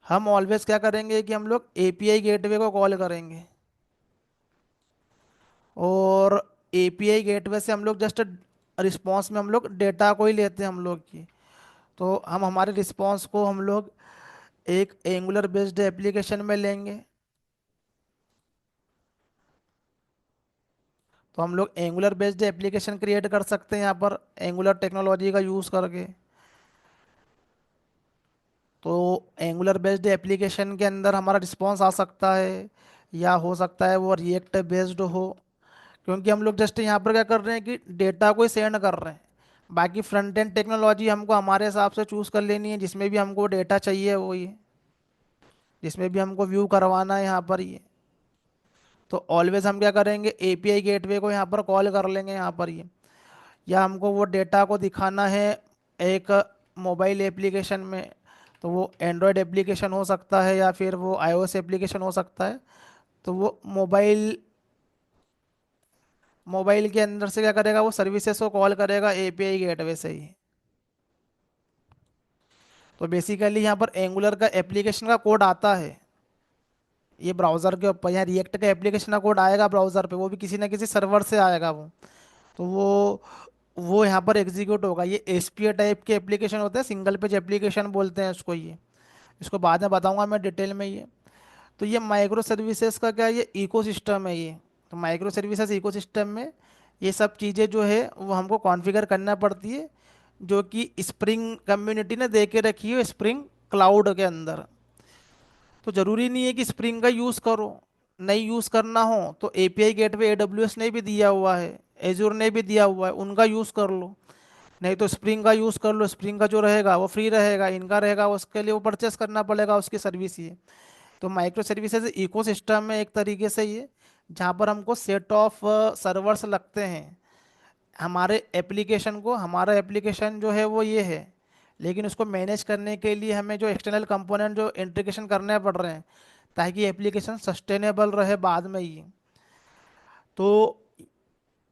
हम ऑलवेज क्या करेंगे कि हम लोग एपीआई गेटवे को कॉल करेंगे, और एपीआई गेटवे से हम लोग जस्ट रिस्पॉन्स में हम लोग डेटा को ही लेते हैं हम लोग की। तो हम हमारे रिस्पॉन्स को हम लोग एक एंगुलर बेस्ड एप्लीकेशन में लेंगे। तो हम लोग एंगुलर बेस्ड एप्लीकेशन क्रिएट कर सकते हैं यहाँ पर एंगुलर टेक्नोलॉजी का यूज़ करके। तो एंगुलर बेस्ड एप्लीकेशन के अंदर हमारा रिस्पॉन्स आ सकता है, या हो सकता है वो रिएक्ट बेस्ड हो, क्योंकि हम लोग जस्ट यहाँ पर क्या कर रहे हैं कि डेटा को ही सेंड कर रहे हैं। बाकी फ्रंट एंड टेक्नोलॉजी हमको हमारे हिसाब से चूज़ कर लेनी है, जिसमें भी हमको डेटा चाहिए वो ये, जिसमें भी हमको व्यू करवाना है यहाँ पर ये। तो ऑलवेज हम क्या करेंगे, एपीआई गेटवे को यहाँ पर कॉल कर लेंगे यहाँ पर ये। या हमको वो डेटा को दिखाना है एक मोबाइल एप्लीकेशन में, तो वो एंड्रॉयड एप्लीकेशन हो सकता है या फिर वो आईओएस एप्लीकेशन हो सकता है। तो वो मोबाइल मोबाइल के अंदर से क्या करेगा, वो सर्विसेज को कॉल करेगा एपीआई गेटवे से ही। तो बेसिकली यहाँ पर एंगुलर का एप्लीकेशन का कोड आता है ये ब्राउज़र के ऊपर, यहाँ रिएक्ट का एप्लीकेशन का कोड आएगा ब्राउज़र पे, वो भी किसी ना किसी सर्वर से आएगा वो। तो वो यहाँ पर एग्जीक्यूट होगा। ये एसपीए टाइप के एप्लीकेशन होते हैं, सिंगल पेज एप्लीकेशन बोलते हैं इसको ये। इसको बाद में बताऊंगा मैं डिटेल में ये। तो ये माइक्रो सर्विसेज का क्या, ये इकोसिस्टम है ये। तो माइक्रो सर्विसेज इकोसिस्टम में ये सब चीज़ें जो है वो हमको कॉन्फ़िगर करना पड़ती है, जो कि स्प्रिंग कम्युनिटी ने दे के रखी है स्प्रिंग क्लाउड के अंदर। तो ज़रूरी नहीं है कि स्प्रिंग का यूज़ करो, नहीं यूज़ करना हो तो एपीआई गेटवे एडब्ल्यूएस ने भी दिया हुआ है, एज्योर ने भी दिया हुआ है, उनका यूज़ कर लो। नहीं तो स्प्रिंग का यूज़ कर लो, स्प्रिंग का जो रहेगा वो फ्री रहेगा, इनका रहेगा उसके लिए वो परचेस करना पड़ेगा उसकी सर्विस ये। तो माइक्रो सर्विसेज इकोसिस्टम है एक तरीके से ये, जहाँ पर हमको सेट ऑफ सर्वर्स लगते हैं हमारे एप्लीकेशन को। हमारा एप्लीकेशन जो है वो ये है, लेकिन उसको मैनेज करने के लिए हमें जो एक्सटर्नल कंपोनेंट जो इंटीग्रेशन करने पड़ रहे हैं, ताकि एप्लीकेशन सस्टेनेबल रहे बाद में ही। तो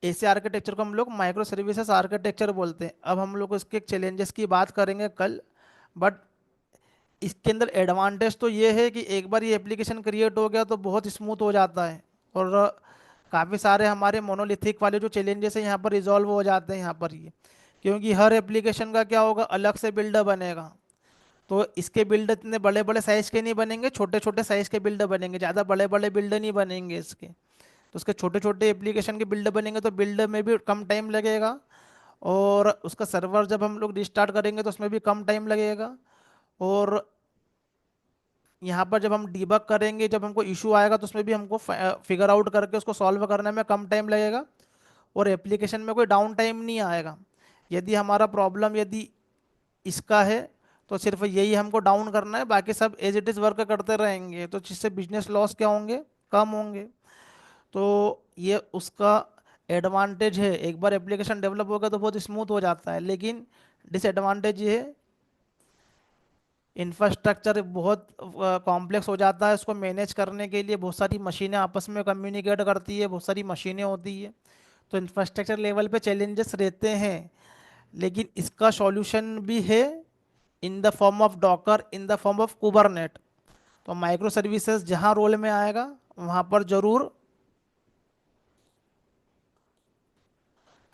ऐसे आर्किटेक्चर को हम लोग माइक्रो सर्विसेज आर्किटेक्चर बोलते हैं। अब हम लोग इसके चैलेंजेस की बात करेंगे कल, बट इसके अंदर एडवांटेज तो ये है कि एक बार ये एप्लीकेशन क्रिएट हो गया तो बहुत स्मूथ हो जाता है, और काफ़ी सारे हमारे मोनोलिथिक वाले जो चैलेंजेस हैं यहाँ पर रिजॉल्व हो जाते हैं यहाँ पर ये। क्योंकि हर एप्लीकेशन का क्या होगा, अलग से बिल्डर बनेगा। तो इसके बिल्डर इतने बड़े बड़े साइज के नहीं बनेंगे, छोटे छोटे साइज के बिल्डर बनेंगे, ज़्यादा बड़े बड़े बिल्डर नहीं बनेंगे इसके। तो उसके छोटे छोटे एप्लीकेशन के बिल्डर बनेंगे, तो बिल्डर में भी कम टाइम लगेगा, और उसका सर्वर जब हम लोग रिस्टार्ट करेंगे तो उसमें भी कम टाइम लगेगा। और यहाँ पर जब हम डीबग करेंगे, जब हमको इशू आएगा तो उसमें भी हमको फिगर आउट करके उसको सॉल्व करने में कम टाइम लगेगा, और एप्लीकेशन में कोई डाउन टाइम नहीं आएगा। यदि हमारा प्रॉब्लम यदि इसका है तो सिर्फ यही हमको डाउन करना है, बाकी सब एज इट इज़ वर्क करते रहेंगे, तो जिससे बिजनेस लॉस क्या होंगे, कम होंगे। तो ये उसका एडवांटेज है। एक बार एप्लीकेशन डेवलप होगा तो बहुत स्मूथ हो जाता है, लेकिन डिसएडवांटेज ये है, इंफ्रास्ट्रक्चर बहुत कॉम्प्लेक्स हो जाता है। उसको मैनेज करने के लिए बहुत सारी मशीनें आपस में कम्युनिकेट करती है, बहुत सारी मशीनें होती है। तो इंफ्रास्ट्रक्चर लेवल पे चैलेंजेस रहते हैं, लेकिन इसका सॉल्यूशन भी है in the form of Docker, in the form of Kubernetes. तो माइक्रो सर्विसेज जहाँ रोल में आएगा वहाँ पर जरूर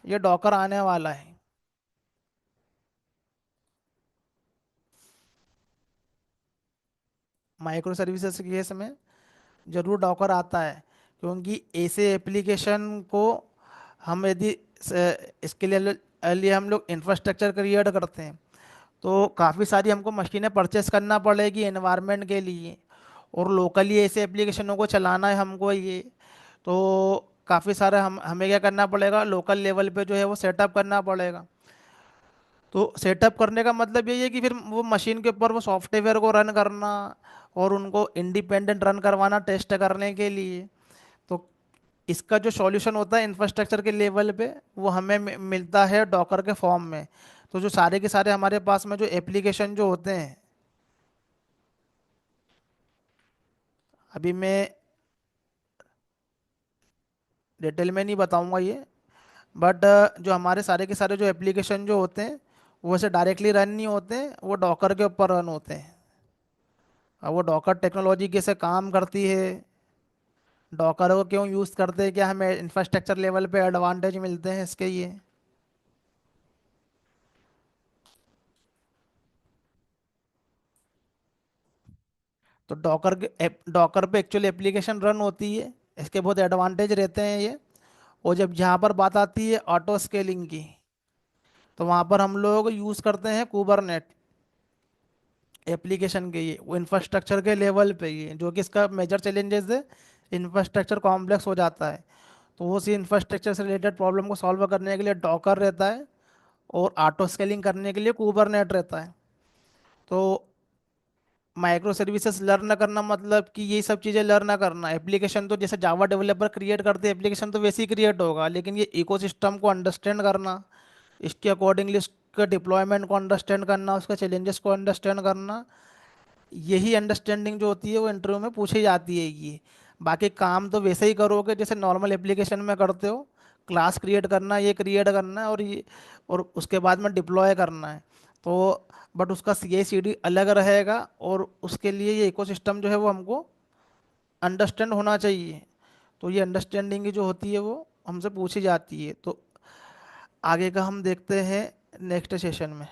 ये डॉकर आने वाला है। माइक्रो सर्विसेज के केस में जरूर डॉकर आता है, क्योंकि ऐसे एप्लीकेशन को हम यदि इसके लिए हम लोग इंफ्रास्ट्रक्चर क्रिएट करते हैं, तो काफ़ी सारी हमको मशीनें परचेस करना पड़ेगी एनवायरनमेंट के लिए, और लोकली ऐसे एप्लीकेशनों को चलाना है हमको ये। तो काफ़ी सारे हमें क्या करना पड़ेगा, लोकल लेवल पे जो है वो सेटअप करना पड़ेगा। तो सेटअप करने का मतलब यही है कि फिर वो मशीन के ऊपर वो सॉफ्टवेयर को रन करना, और उनको इंडिपेंडेंट रन करवाना टेस्ट करने के लिए। तो इसका जो सॉल्यूशन होता है इंफ्रास्ट्रक्चर के लेवल पे, वो हमें मिलता है डॉकर के फॉर्म में। तो जो सारे के सारे हमारे पास में जो एप्लीकेशन जो होते हैं, अभी मैं डिटेल में नहीं बताऊंगा ये, बट जो हमारे सारे के सारे जो एप्लीकेशन जो होते हैं वो ऐसे डायरेक्टली रन नहीं होते हैं, वो डॉकर के ऊपर रन होते हैं। अब वो डॉकर टेक्नोलॉजी कैसे काम करती है, डॉकर को क्यों यूज़ करते हैं, क्या हमें इंफ्रास्ट्रक्चर लेवल पे एडवांटेज मिलते हैं इसके ये। तो डॉकर पे एक्चुअली एप्लीकेशन रन होती है, इसके बहुत एडवांटेज रहते हैं ये। और जब जहाँ पर बात आती है ऑटो स्केलिंग की, तो वहाँ पर हम लोग यूज़ करते हैं कुबरनेट एप्लीकेशन के, ये वो इंफ्रास्ट्रक्चर के लेवल पे ये, जो कि इसका मेजर चैलेंजेस है, इंफ्रास्ट्रक्चर कॉम्प्लेक्स हो जाता है। तो वो सी इंफ्रास्ट्रक्चर से रिलेटेड प्रॉब्लम को सॉल्व करने के लिए डॉकर रहता है, और ऑटो स्केलिंग करने के लिए कुबरनेट रहता है। तो माइक्रो सर्विसेज लर्न करना मतलब कि ये सब चीज़ें लर्न करना, एप्लीकेशन तो जैसे जावा डेवलपर क्रिएट करते हैं एप्लीकेशन तो वैसे ही क्रिएट होगा, लेकिन ये इकोसिस्टम को अंडरस्टैंड करना, इसके अकॉर्डिंगली उसके डिप्लॉयमेंट को अंडरस्टैंड करना, उसके चैलेंजेस को अंडरस्टैंड करना, यही अंडरस्टैंडिंग जो होती है वो इंटरव्यू में पूछी जाती है ये। बाकी काम तो वैसे ही करोगे जैसे नॉर्मल एप्लीकेशन में करते हो, क्लास क्रिएट करना, ये क्रिएट करना है, और ये और उसके बाद में डिप्लॉय करना है। तो बट उसका CI/CD अलग रहेगा, और उसके लिए ये इकोसिस्टम जो है वो हमको अंडरस्टैंड होना चाहिए। तो ये अंडरस्टैंडिंग की जो होती है वो हमसे पूछी जाती है। तो आगे का हम देखते हैं नेक्स्ट सेशन में।